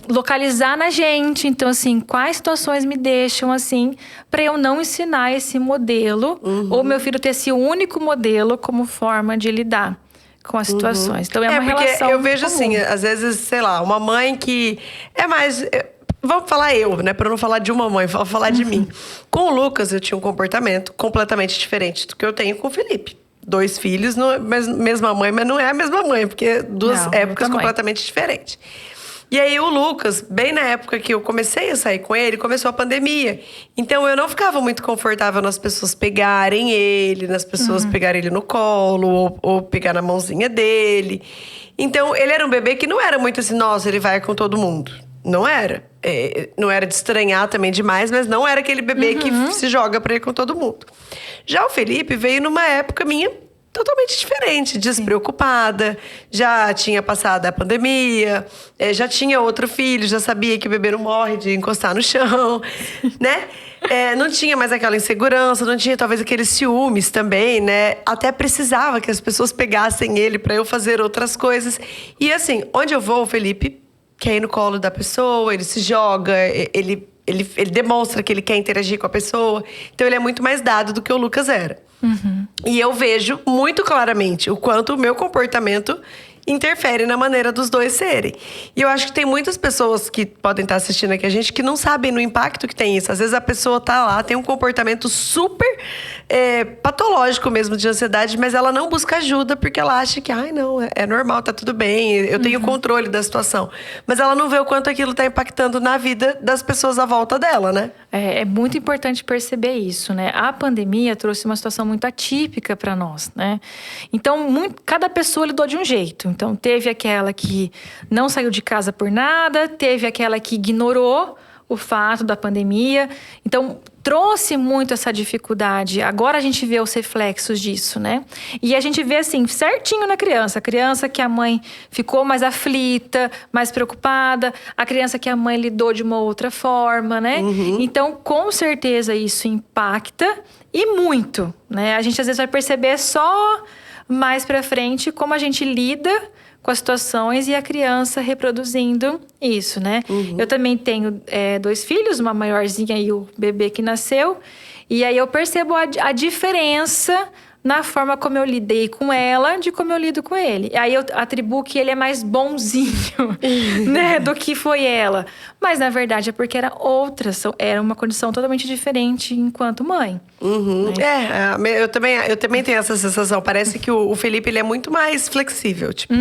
B: Localizar na gente. Então, assim, quais situações me deixam assim para eu não ensinar esse modelo, ou meu filho ter esse único modelo como forma de lidar com as situações. Então, é uma relação
A: eu vejo
B: comum.
A: assim, às vezes, sei lá, uma mãe que é mais... Vamos falar né? Para não falar de uma mãe, vou falar de mim. Com o Lucas, eu tinha um comportamento completamente diferente do que eu tenho com o Felipe. 2 filhos, mesma mãe, mas não é a mesma mãe, porque duas épocas completamente diferentes. E aí o Lucas, bem na época que eu comecei a sair com ele, começou a pandemia. Então eu não ficava muito confortável nas pessoas pegarem ele, nas pessoas pegarem ele no colo, ou pegar na mãozinha dele. Então ele era um bebê que não era muito assim, nossa, ele vai com todo mundo. Não era. Não era de estranhar também demais, mas não era aquele bebê que se joga pra ir com todo mundo. Já o Felipe veio numa época minha totalmente diferente, despreocupada, já tinha passado a pandemia, já tinha outro filho, já sabia que o bebê não morre de encostar no chão, né? Não tinha mais aquela insegurança, não tinha talvez aqueles ciúmes também, né? Até precisava que as pessoas pegassem ele pra eu fazer outras coisas. E assim, onde eu vou, o Felipe quer ir no colo da pessoa, ele se joga, ele demonstra que ele quer interagir com a pessoa. Então ele é muito mais dado do que o Lucas era. E eu vejo muito claramente o quanto o meu comportamento interfere na maneira dos dois serem. E eu acho que tem muitas pessoas que podem estar assistindo aqui a gente que não sabem no impacto que tem isso. Às vezes a pessoa tá lá, tem um comportamento super patológico mesmo de ansiedade, mas ela não busca ajuda porque ela acha que, não, é normal, tá tudo bem, eu tenho controle da situação. Mas ela não vê o quanto aquilo tá impactando na vida das pessoas à volta dela, né?
B: É muito importante perceber isso, né? A pandemia trouxe uma situação muito atípica para nós, né? Então, cada pessoa lidou de um jeito. Então, teve aquela que não saiu de casa por nada, teve aquela que ignorou o fato da pandemia. Então, trouxe muito essa dificuldade. Agora a gente vê os reflexos disso, né? E a gente vê, assim, certinho na criança. A criança que a mãe ficou mais aflita, mais preocupada. A criança que a mãe lidou de uma outra forma, né? Então, com certeza, isso impacta e muito, né? A gente, às vezes, vai perceber só mais pra frente como a gente lida com as situações e a criança reproduzindo isso, né? Eu também tenho 2 filhos, uma maiorzinha e o bebê que nasceu. E aí eu percebo a diferença na forma como eu lidei com ela, de como eu lido com ele. Aí eu atribuo que ele é mais bonzinho, né, do que foi ela. Mas, na verdade, é porque era uma condição totalmente diferente enquanto mãe.
A: Né? Eu também tenho essa sensação. Parece que o Felipe, ele é muito mais flexível. Tipo,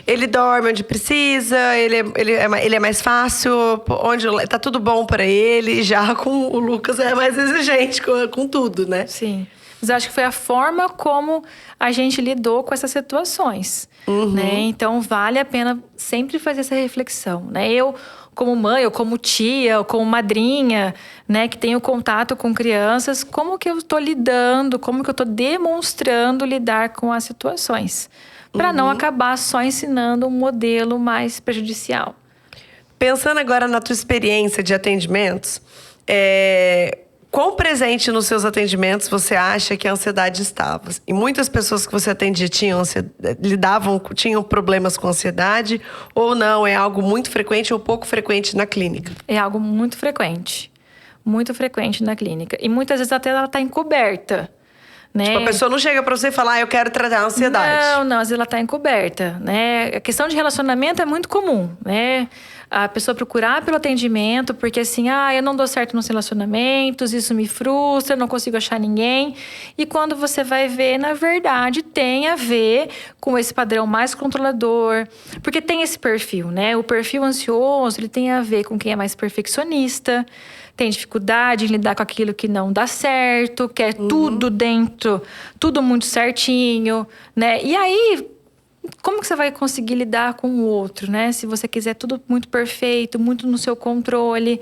A: ele dorme onde precisa, ele é mais fácil, onde tá tudo bom pra ele. Já com o Lucas é mais exigente com tudo, né?
B: Sim. Mas eu acho que foi a forma como a gente lidou com essas situações, né? Então, vale a pena sempre fazer essa reflexão, né? Eu, como mãe, ou como tia, ou como madrinha, né? Que tenho contato com crianças, como que eu estou lidando, como que eu estou demonstrando lidar com as situações. Para não acabar só ensinando um modelo mais prejudicial.
A: Pensando agora na tua experiência de atendimentos, quão presente nos seus atendimentos você acha que a ansiedade estava? E muitas pessoas que você atendia tinham problemas com ansiedade? Ou não, é algo muito frequente ou pouco frequente na clínica?
B: É algo muito frequente na clínica. E muitas vezes até ela está encoberta, né?
A: Tipo, a pessoa não chega pra você e fala, eu quero tratar a ansiedade.
B: Não, às vezes ela está encoberta, né? A questão de relacionamento é muito comum, né? A pessoa procurar pelo atendimento, porque assim, eu não dou certo nos relacionamentos, isso me frustra, não consigo achar ninguém. E quando você vai ver, na verdade, tem a ver com esse padrão mais controlador. Porque tem esse perfil, né? O perfil ansioso, ele tem a ver com quem é mais perfeccionista, tem dificuldade em lidar com aquilo que não dá certo, quer tudo dentro, tudo muito certinho, né? E aí, como que você vai conseguir lidar com o outro, né? Se você quiser tudo muito perfeito, muito no seu controle.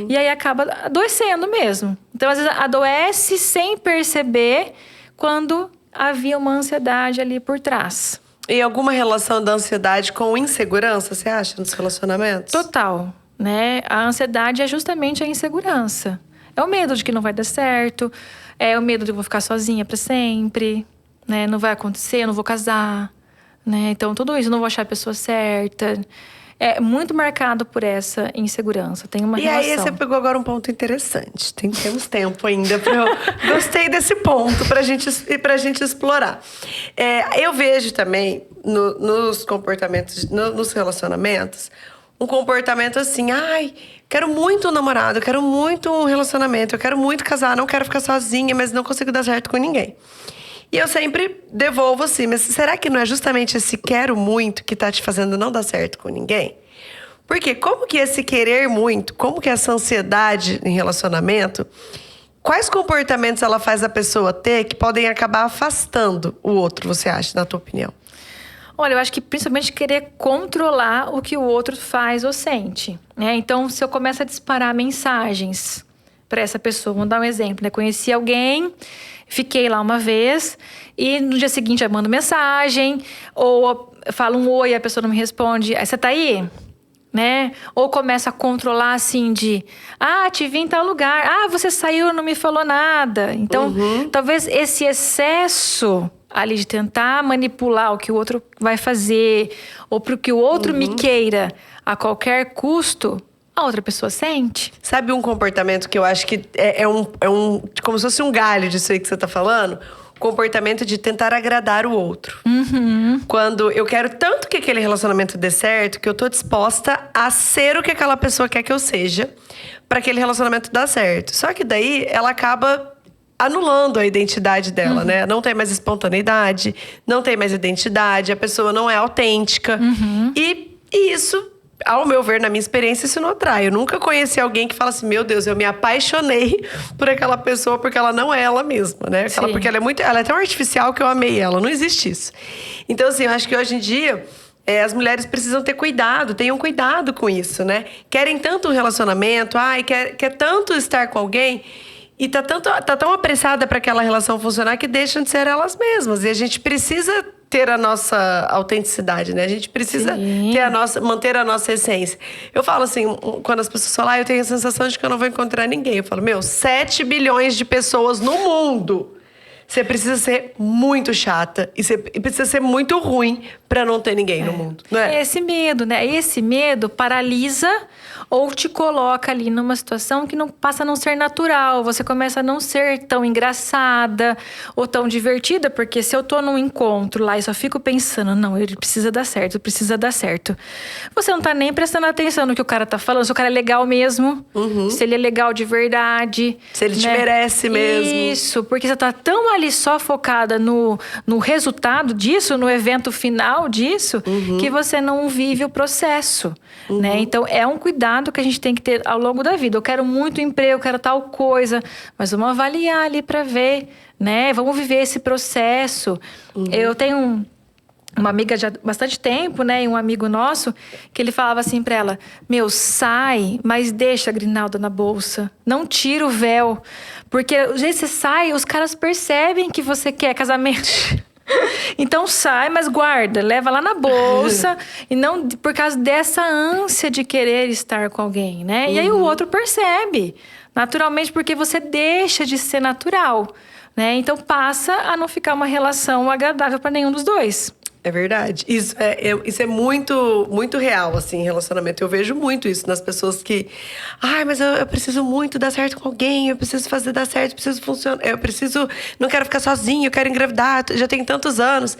B: E aí acaba adoecendo mesmo. Então, às vezes, adoece sem perceber quando havia uma ansiedade ali por trás.
A: E alguma relação da ansiedade com insegurança, você acha, nos relacionamentos?
B: Total, né? A ansiedade é justamente a insegurança. É o medo de que não vai dar certo. É o medo de que eu vou ficar sozinha para sempre. Né? Não vai acontecer, eu não vou casar. Né? Então, tudo isso, eu não vou achar a pessoa certa. É muito marcado por essa insegurança. Tem uma relação.
A: E aí, você pegou agora um ponto interessante. Temos tempo ainda para eu... Gostei desse ponto pra gente explorar. Eu vejo também, nos comportamentos, nos relacionamentos, um comportamento assim, quero muito um namorado, eu quero muito um relacionamento, eu quero muito casar, não quero ficar sozinha, mas não consigo dar certo com ninguém. E eu sempre devolvo assim, mas será que não é justamente esse quero muito que tá te fazendo não dar certo com ninguém? Porque como que esse querer muito, como que essa ansiedade em relacionamento, quais comportamentos ela faz a pessoa ter que podem acabar afastando o outro, você acha, na tua opinião?
B: Olha, eu acho que principalmente querer controlar o que o outro faz ou sente, né? Então, se eu começo a disparar mensagens para essa pessoa, vamos dar um exemplo, né? Conheci alguém, fiquei lá uma vez e no dia seguinte eu mando mensagem ou eu falo um oi e a pessoa não me responde. Aí, você tá aí? Né? Ou começa a controlar assim de... te vi em tal lugar. Você saiu e não me falou nada. Então, talvez esse excesso ali de tentar manipular o que o outro vai fazer ou pro que o outro me queira a qualquer custo... a outra pessoa sente.
A: Sabe um comportamento que eu acho que é como se fosse um galho disso aí que você tá falando? comportamento de tentar agradar o outro. Quando eu quero tanto que aquele relacionamento dê certo, que eu tô disposta a ser o que aquela pessoa quer que eu seja, para aquele relacionamento dar certo. Só que daí ela acaba anulando a identidade dela, né? Não tem mais espontaneidade, não tem mais identidade, a pessoa não é autêntica. E isso, ao meu ver, na minha experiência, isso não atrai. Eu nunca conheci alguém que fala assim, meu Deus, eu me apaixonei por aquela pessoa porque ela não é ela mesma, né? Porque ela é tão artificial que eu amei ela. Não existe isso. Então, assim, eu acho que hoje em dia as mulheres precisam ter cuidado, tenham cuidado com isso, né? Querem tanto um relacionamento, quer tanto estar com alguém e tá tão apressada para aquela relação funcionar que deixam de ser elas mesmas. E a gente precisa ter a nossa autenticidade, né? A gente precisa manter a nossa essência. Eu falo assim, quando as pessoas falam, eu tenho a sensação de que eu não vou encontrar ninguém. Eu falo, 7 bilhões de pessoas no mundo. Você precisa ser muito chata e você precisa ser muito ruim para não ter ninguém no mundo, não é?
B: Esse medo, né? Esse medo paralisa ou te coloca ali numa situação que não passa a não ser natural. Você começa a não ser tão engraçada ou tão divertida, porque se eu tô num encontro lá e só fico pensando, não, ele precisa dar certo, precisa dar certo. Você não tá nem prestando atenção no que o cara tá falando, se o cara é legal mesmo, se ele é legal de verdade.
A: Se ele te merece mesmo.
B: Isso, porque você tá tão ali só focada no resultado disso, no evento final disso, que você não vive o processo, né? Então, é um cuidado que a gente tem que ter ao longo da vida. Eu quero muito emprego, eu quero tal coisa, mas vamos avaliar ali para ver, né? Vamos viver esse processo. Eu tenho uma amiga de há bastante tempo, né? E um amigo nosso, que ele falava assim pra ela, sai, mas deixa a grinalda na bolsa. Não tira o véu. Porque o jeito que você sai, os caras percebem que você quer casamento. Então sai, mas guarda, leva lá na bolsa. E não por causa dessa ânsia de querer estar com alguém, né? E aí o outro percebe, naturalmente, porque você deixa de ser natural, né? Então passa a não ficar uma relação agradável para nenhum dos dois.
A: É verdade. Isso é muito, muito real, assim, em relacionamento. Eu vejo muito isso nas pessoas que... mas eu preciso muito dar certo com alguém, eu preciso fazer dar certo, eu preciso funcionar, não quero ficar sozinho, eu quero engravidar, já tenho tantos anos.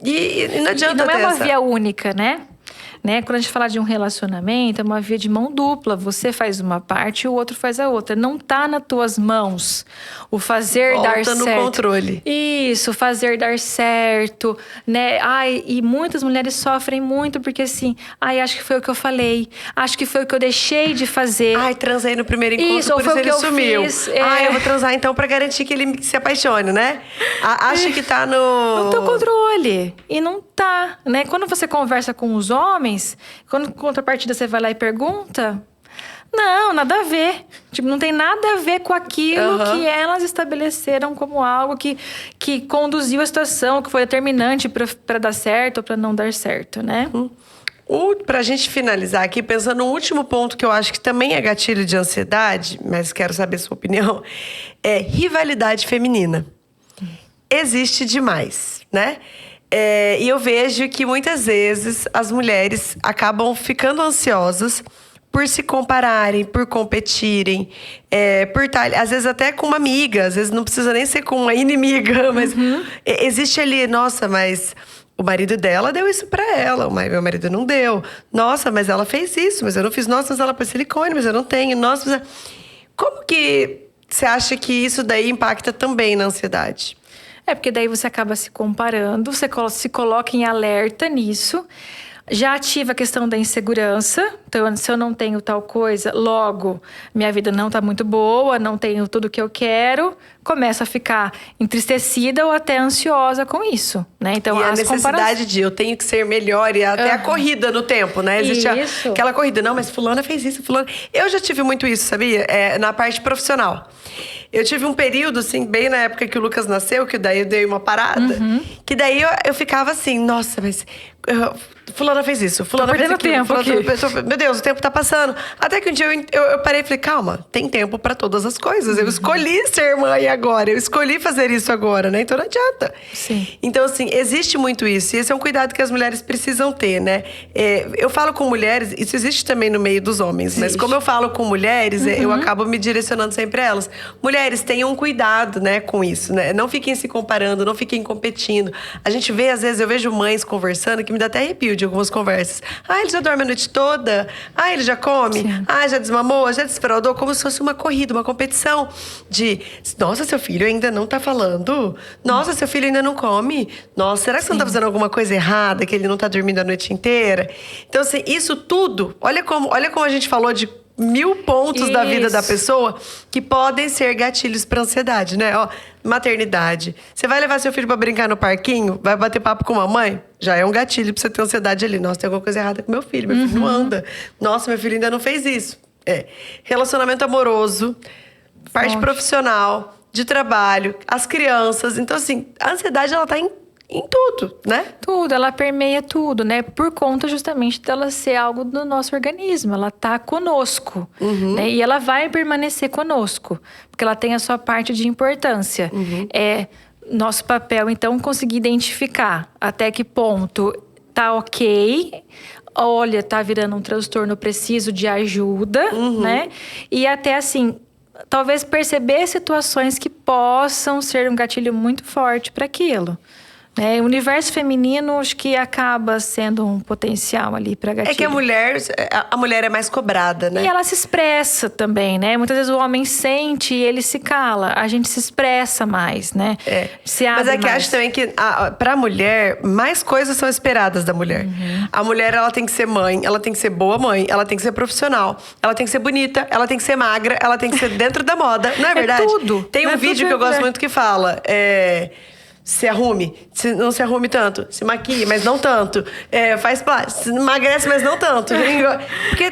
A: E não adianta
B: não é uma
A: essa...
B: via única, né? Quando a gente fala de um relacionamento, é uma via de mão dupla. Você faz uma parte e o outro faz a outra. Não tá nas tuas mãos o fazer dar certo.
A: Volta no controle.
B: Isso, fazer dar certo, né? E muitas mulheres sofrem muito porque assim, acho que foi o que eu falei, acho que foi o que eu deixei de fazer.
A: Transei no primeiro encontro,
B: isso,
A: por isso ele sumiu.
B: Fiz.
A: Eu vou transar então pra garantir que ele se apaixone, né? Acha que tá no
B: teu controle. E não tá, né? Quando você conversa com os homens, quando em contrapartida você vai lá e pergunta, não, nada a ver. Não tem nada a ver com aquilo que elas estabeleceram como algo que conduziu a situação, que foi determinante para dar certo ou para não dar certo, né?
A: Pra gente finalizar aqui, pensando no último ponto que eu acho que também é gatilho de ansiedade, mas quero saber sua opinião, é rivalidade feminina. Existe demais, né? E eu vejo que muitas vezes as mulheres acabam ficando ansiosas por se compararem, por competirem, por estar, às vezes até com uma amiga, às vezes não precisa nem ser com uma inimiga, mas existe ali, nossa, mas o marido dela deu isso pra ela, meu marido não deu. Nossa, mas ela fez isso, mas eu não fiz. Nossa, mas ela pôs silicone, mas eu não tenho. Nossa, mas... Como que você acha que isso daí impacta também na ansiedade?
B: Porque daí você acaba se comparando, você se coloca em alerta nisso, já ativa a questão da insegurança. Então, se eu não tenho tal coisa, logo minha vida não está muito boa, não tenho tudo que eu quero, começo a ficar entristecida ou até ansiosa com isso, né? Então,
A: e a necessidade de eu tenho que ser melhor e até a corrida no tempo, né? Existe aquela corrida, não, mas fulana fez isso, fulana... Eu já tive muito isso, sabia? Na parte profissional. Eu tive um período, assim, bem na época que o Lucas nasceu, que daí eu dei uma parada, que daí eu ficava assim, nossa, mas... fulana fez isso, fulana fez
B: perdendo
A: aquilo.
B: tempo aqui.
A: Meu Deus, o tempo tá passando. Até que um dia eu parei e falei, calma, tem tempo pra todas as coisas. Eu escolhi ser mãe agora, eu escolhi fazer isso agora, né? Então não adianta.
B: Sim.
A: Então, assim, existe muito isso. E esse é um cuidado que as mulheres precisam ter, né? Eu falo com mulheres, isso existe também no meio dos homens. Mas como eu falo com mulheres, eu acabo me direcionando sempre a elas. Mulheres, tenham cuidado, né, com isso, né? Não fiquem se comparando, não fiquem competindo. A gente vê, às vezes, eu vejo mães conversando que me dá até arrepio de algumas conversas. Ele já dorme a noite toda? Ele já come?
B: Sim.
A: Já desmamou? Já desfraudou? Como se fosse uma corrida, uma competição de... Nossa, seu filho ainda não tá falando? Nossa, seu filho ainda não come? Nossa, será que você não tá fazendo alguma coisa errada? Que ele não tá dormindo a noite inteira? Então, assim, isso tudo... Olha como a gente falou de 1000 pontos da vida da pessoa que podem ser gatilhos para ansiedade, né? Maternidade. Você vai levar seu filho para brincar no parquinho, vai bater papo com a mamãe, já é um gatilho para você ter ansiedade ali. Nossa, tem alguma coisa errada com meu filho não anda. Nossa, meu filho ainda não fez isso. Relacionamento amoroso, parte profissional, de trabalho, as crianças. Então, assim, a ansiedade, ela tá em tudo, né?
B: Tudo, ela permeia tudo, né? Por conta justamente dela ser algo do nosso organismo. Ela tá conosco, né? E ela vai permanecer conosco, porque ela tem a sua parte de importância. É nosso papel, então, conseguir identificar até que ponto tá ok. Olha, tá virando um transtorno, preciso de ajuda, né? E até assim, talvez perceber situações que possam ser um gatilho muito forte para aquilo. O universo feminino, acho que acaba sendo um potencial ali para gatilho.
A: É que a mulher é mais cobrada, né?
B: E ela se expressa também, né? Muitas vezes o homem sente e ele se cala. A gente se expressa mais, né? Se abre
A: Mas é que
B: mais.
A: acho também que pra mulher, mais coisas são esperadas da mulher. A mulher, ela tem que ser mãe, ela tem que ser boa mãe, ela tem que ser profissional, ela tem que ser bonita, ela tem que ser magra, ela tem que ser dentro da moda. Não é verdade?
B: Tudo.
A: Tem um vídeo que eu gosto muito que fala... Se arrume, não se arrume tanto. Se maquie, mas não tanto. Faz plástica, emagrece, mas não tanto. Porque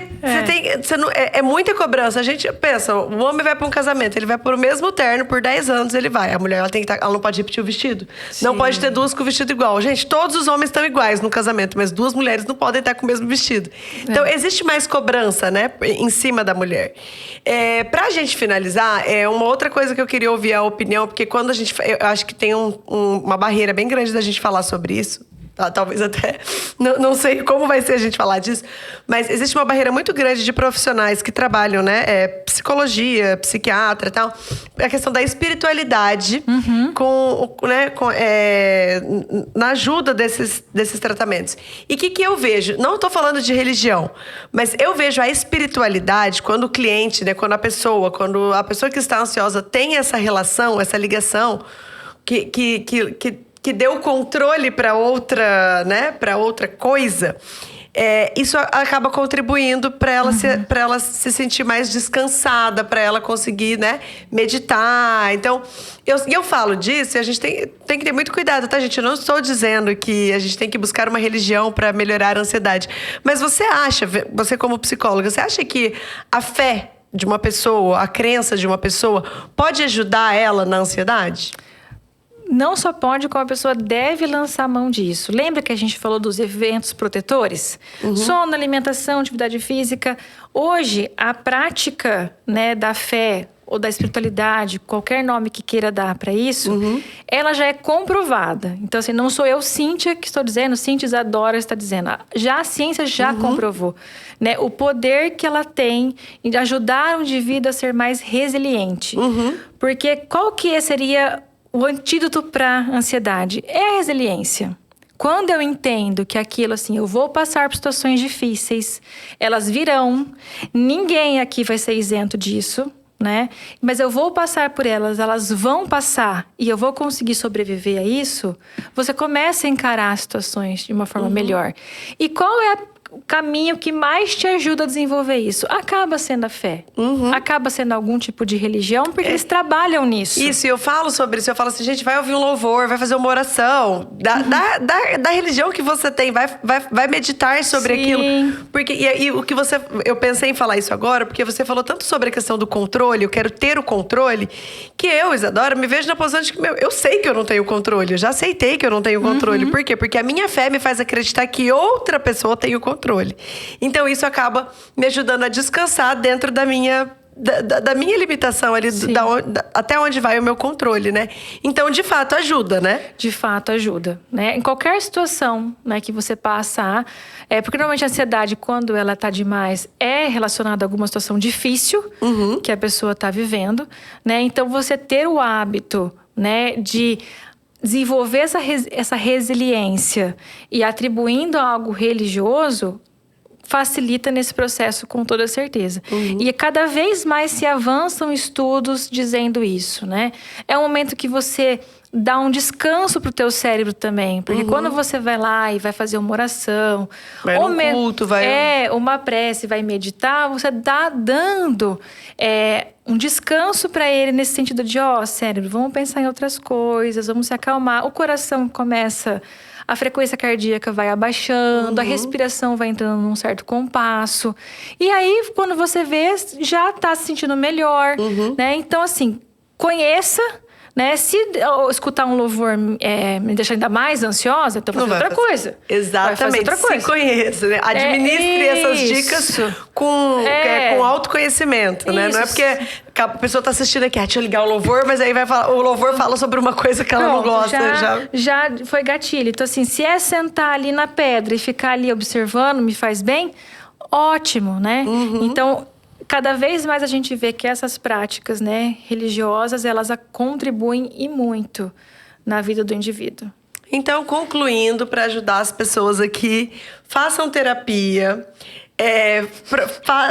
A: é muita cobrança. A gente pensa, o homem vai para um casamento, ele vai por o mesmo terno por 10 anos, ele vai. A mulher, ela não pode repetir o vestido. Sim. Não pode ter duas com o vestido igual. Gente, todos os homens estão iguais no casamento, mas 2 mulheres não podem estar com o mesmo vestido. Então, existe mais cobrança, né, em cima da mulher. Pra gente finalizar, uma outra coisa que eu queria ouvir a opinião, porque quando eu acho que tem uma barreira bem grande da gente falar sobre isso. Talvez até... Não sei como vai ser a gente falar disso. Mas existe uma barreira muito grande de profissionais que trabalham, né? Psicologia, psiquiatra e tal. A questão da espiritualidade na ajuda desses tratamentos. E o que eu vejo? Não estou falando de religião, mas eu vejo a espiritualidade quando o cliente, né? Quando a pessoa que está ansiosa tem essa relação, essa ligação que deu controle para outra, né, para outra coisa, isso acaba contribuindo para ela se sentir mais descansada, para ela conseguir, né, meditar. Então, eu falo disso e a gente tem que ter muito cuidado, tá, gente? Eu não estou dizendo que a gente tem que buscar uma religião para melhorar a ansiedade. Mas você como psicóloga, você acha que a fé de uma pessoa, a crença de uma pessoa, pode ajudar ela na ansiedade?
B: Não só pode, como a pessoa deve lançar mão disso. Lembra que a gente falou dos eventos protetores? Sono, alimentação, atividade física. Hoje, a prática, né, da fé ou da espiritualidade, qualquer nome que queira dar para isso, ela já é comprovada. Então, assim, não sou eu, Cíntia, que estou dizendo, Cíntia Isadora está dizendo. Já a ciência já comprovou, né, o poder que ela tem em ajudar o indivíduo a ser mais resiliente. Porque qual que seria... O antídoto para a ansiedade é a resiliência. Quando eu entendo que aquilo, assim, eu vou passar por situações difíceis, elas virão, ninguém aqui vai ser isento disso, né? Mas eu vou passar por elas vão passar e eu vou conseguir sobreviver a isso, você começa a encarar as situações de uma forma melhor. E qual é o caminho que mais te ajuda a desenvolver isso acaba sendo a fé. Acaba sendo algum tipo de religião, porque eles trabalham nisso.
A: Isso, e eu falo sobre isso. Eu falo assim, gente, vai ouvir um louvor, vai fazer uma oração. Da religião que você tem, vai meditar sobre aquilo. Porque, e o que você... Eu pensei em falar isso agora, porque você falou tanto sobre a questão do controle, eu quero ter o controle, que eu, Isadora, me vejo na posição de que, eu sei que eu não tenho controle. Eu já aceitei que eu não tenho controle. Por quê? Porque a minha fé me faz acreditar que outra pessoa tem o controle. Então, isso acaba me ajudando a descansar dentro da minha limitação ali, até onde vai o meu controle, né? Então, de fato, ajuda, né?
B: De fato, ajuda, né? Em qualquer situação, né, que você passar, porque normalmente a ansiedade, quando ela tá demais, é relacionada a alguma situação difícil que a pessoa tá vivendo, né? Então, você ter o hábito, né, de desenvolver essa resiliência e atribuindo a algo religioso facilita nesse processo, com toda certeza. E cada vez mais se avançam estudos dizendo isso, né? É um momento que você dá um descanso pro teu cérebro também. Porque quando você vai lá e vai fazer uma oração...
A: Vai no culto, vai...
B: uma prece, vai meditar, você tá dando um descanso para ele nesse sentido de, cérebro, vamos pensar em outras coisas, vamos se acalmar. O coração começa... A frequência cardíaca vai abaixando, a respiração vai entrando num certo compasso. E aí, quando você vê, já tá se sentindo melhor, né? Então, assim, conheça, né? Se eu escutar um louvor me deixar ainda mais ansiosa, então vou fazer outra coisa.
A: Exatamente, se conheça, né? Administre essas dicas com autoconhecimento, né? Não é porque a pessoa tá assistindo aqui, deixa eu ligar o louvor, mas aí o louvor fala sobre uma coisa que ela não gosta.
B: Já foi gatilho. Então, assim, se é sentar ali na pedra e ficar ali observando, me faz bem, ótimo, né? Então, cada vez mais a gente vê que essas práticas, né, religiosas, elas contribuem e muito na vida do indivíduo.
A: Então, concluindo, para ajudar as pessoas aqui, façam terapia,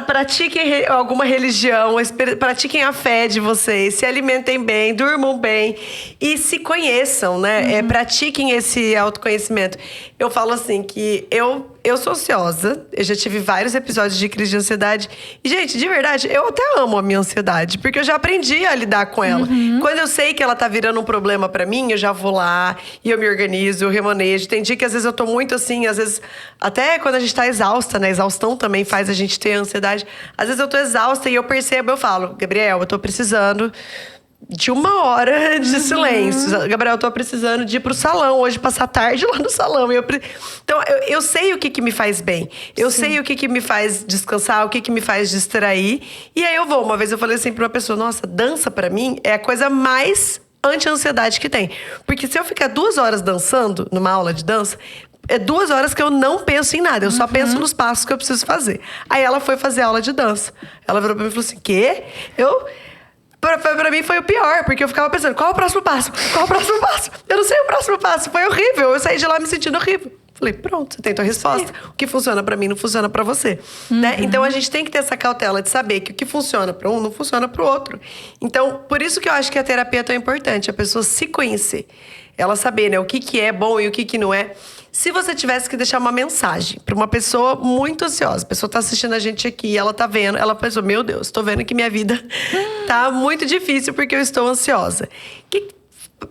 A: pratiquem alguma religião, pratiquem a fé de vocês, se alimentem bem, durmam bem e se conheçam, né? Pratiquem esse autoconhecimento. Eu falo assim que eu sou ansiosa, eu já tive vários episódios de crise de ansiedade. E, gente, de verdade, eu até amo a minha ansiedade, porque eu já aprendi a lidar com ela. Quando eu sei que ela tá virando um problema pra mim, eu já vou lá e eu me organizo, eu remanejo. Tem dia que às vezes eu tô muito assim, às vezes, até quando a gente tá exausta, né? Exaustão também faz a gente ter ansiedade. Às vezes eu tô exausta e eu percebo, eu falo, Gabriel, eu tô precisando de 1 hora de silêncio. Gabriel, eu tô precisando de ir pro salão hoje, passar a tarde lá no salão. Então, eu sei o que me faz bem. Eu sei o que me faz descansar, o que me faz distrair. E aí eu vou. Uma vez eu falei assim pra uma pessoa, nossa, dança pra mim é a coisa mais anti-ansiedade que tem. Porque se eu ficar 2 horas dançando, numa aula de dança, é 2 horas que eu não penso em nada. Eu só penso nos passos que eu preciso fazer. Aí ela foi fazer aula de dança. Ela virou pra mim e falou assim, quê? Pra mim foi o pior, porque eu ficava pensando, qual é o próximo passo? Qual é o próximo passo? Eu não sei o próximo passo. Foi horrível. Eu saí de lá me sentindo horrível. Falei, pronto, você tem tua resposta. O que funciona pra mim não funciona pra você. Né? Então, a gente tem que ter essa cautela de saber que o que funciona pra um não funciona pro outro. Então, por isso que eu acho que a terapia é tão importante. A pessoa se conhecer. Ela saber, né, o que é bom e o que não é. Se você tivesse que deixar uma mensagem para uma pessoa muito ansiosa, a pessoa tá assistindo a gente aqui, ela tá vendo, ela pensou, meu Deus, tô vendo que minha vida tá muito difícil porque eu estou ansiosa.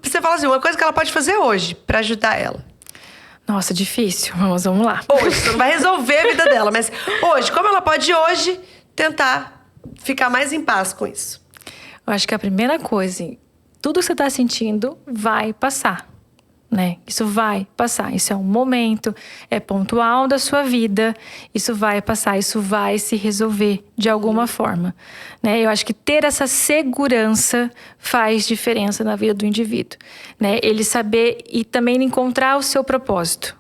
A: Você fala assim, uma coisa que ela pode fazer hoje para ajudar ela.
B: Nossa, difícil. Vamos lá.
A: Hoje, você não vai resolver a vida dela, mas hoje, como ela pode hoje tentar ficar mais em paz com isso?
B: Eu acho que a primeira coisa, tudo que você tá sentindo vai passar. Né? Isso vai passar, isso é um momento, é pontual da sua vida, isso vai passar, isso vai se resolver de alguma forma, né? Eu acho que ter essa segurança faz diferença na vida do indivíduo, né? Ele saber e também encontrar o seu propósito,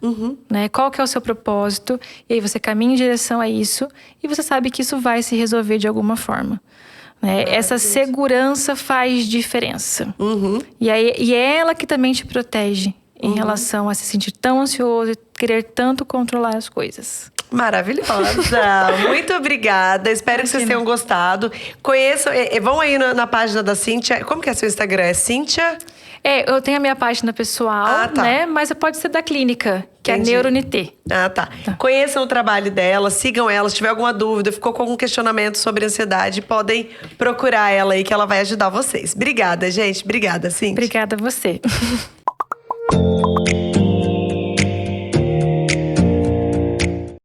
B: né? Qual que é o seu propósito, e aí você caminha em direção a isso e você sabe que isso vai se resolver de alguma forma. Né? Essa segurança faz diferença. E é ela que também te protege em relação a se sentir tão ansioso e querer tanto controlar as coisas.
A: Maravilhosa! Muito obrigada. Espero que vocês tenham gostado. Conheçam, vão aí na página da Cíntia. Como que é seu Instagram? É Cíntia?
B: Eu tenho a minha página pessoal,
A: tá.
B: né? Mas pode ser da clínica, que
A: Entendi.
B: é Neuronité.
A: Tá. Conheçam o trabalho dela, sigam ela. Se tiver alguma dúvida, ficou com algum questionamento sobre ansiedade, podem procurar ela aí que ela vai ajudar vocês. Obrigada, gente. Obrigada, Cíntia.
B: Obrigada a você.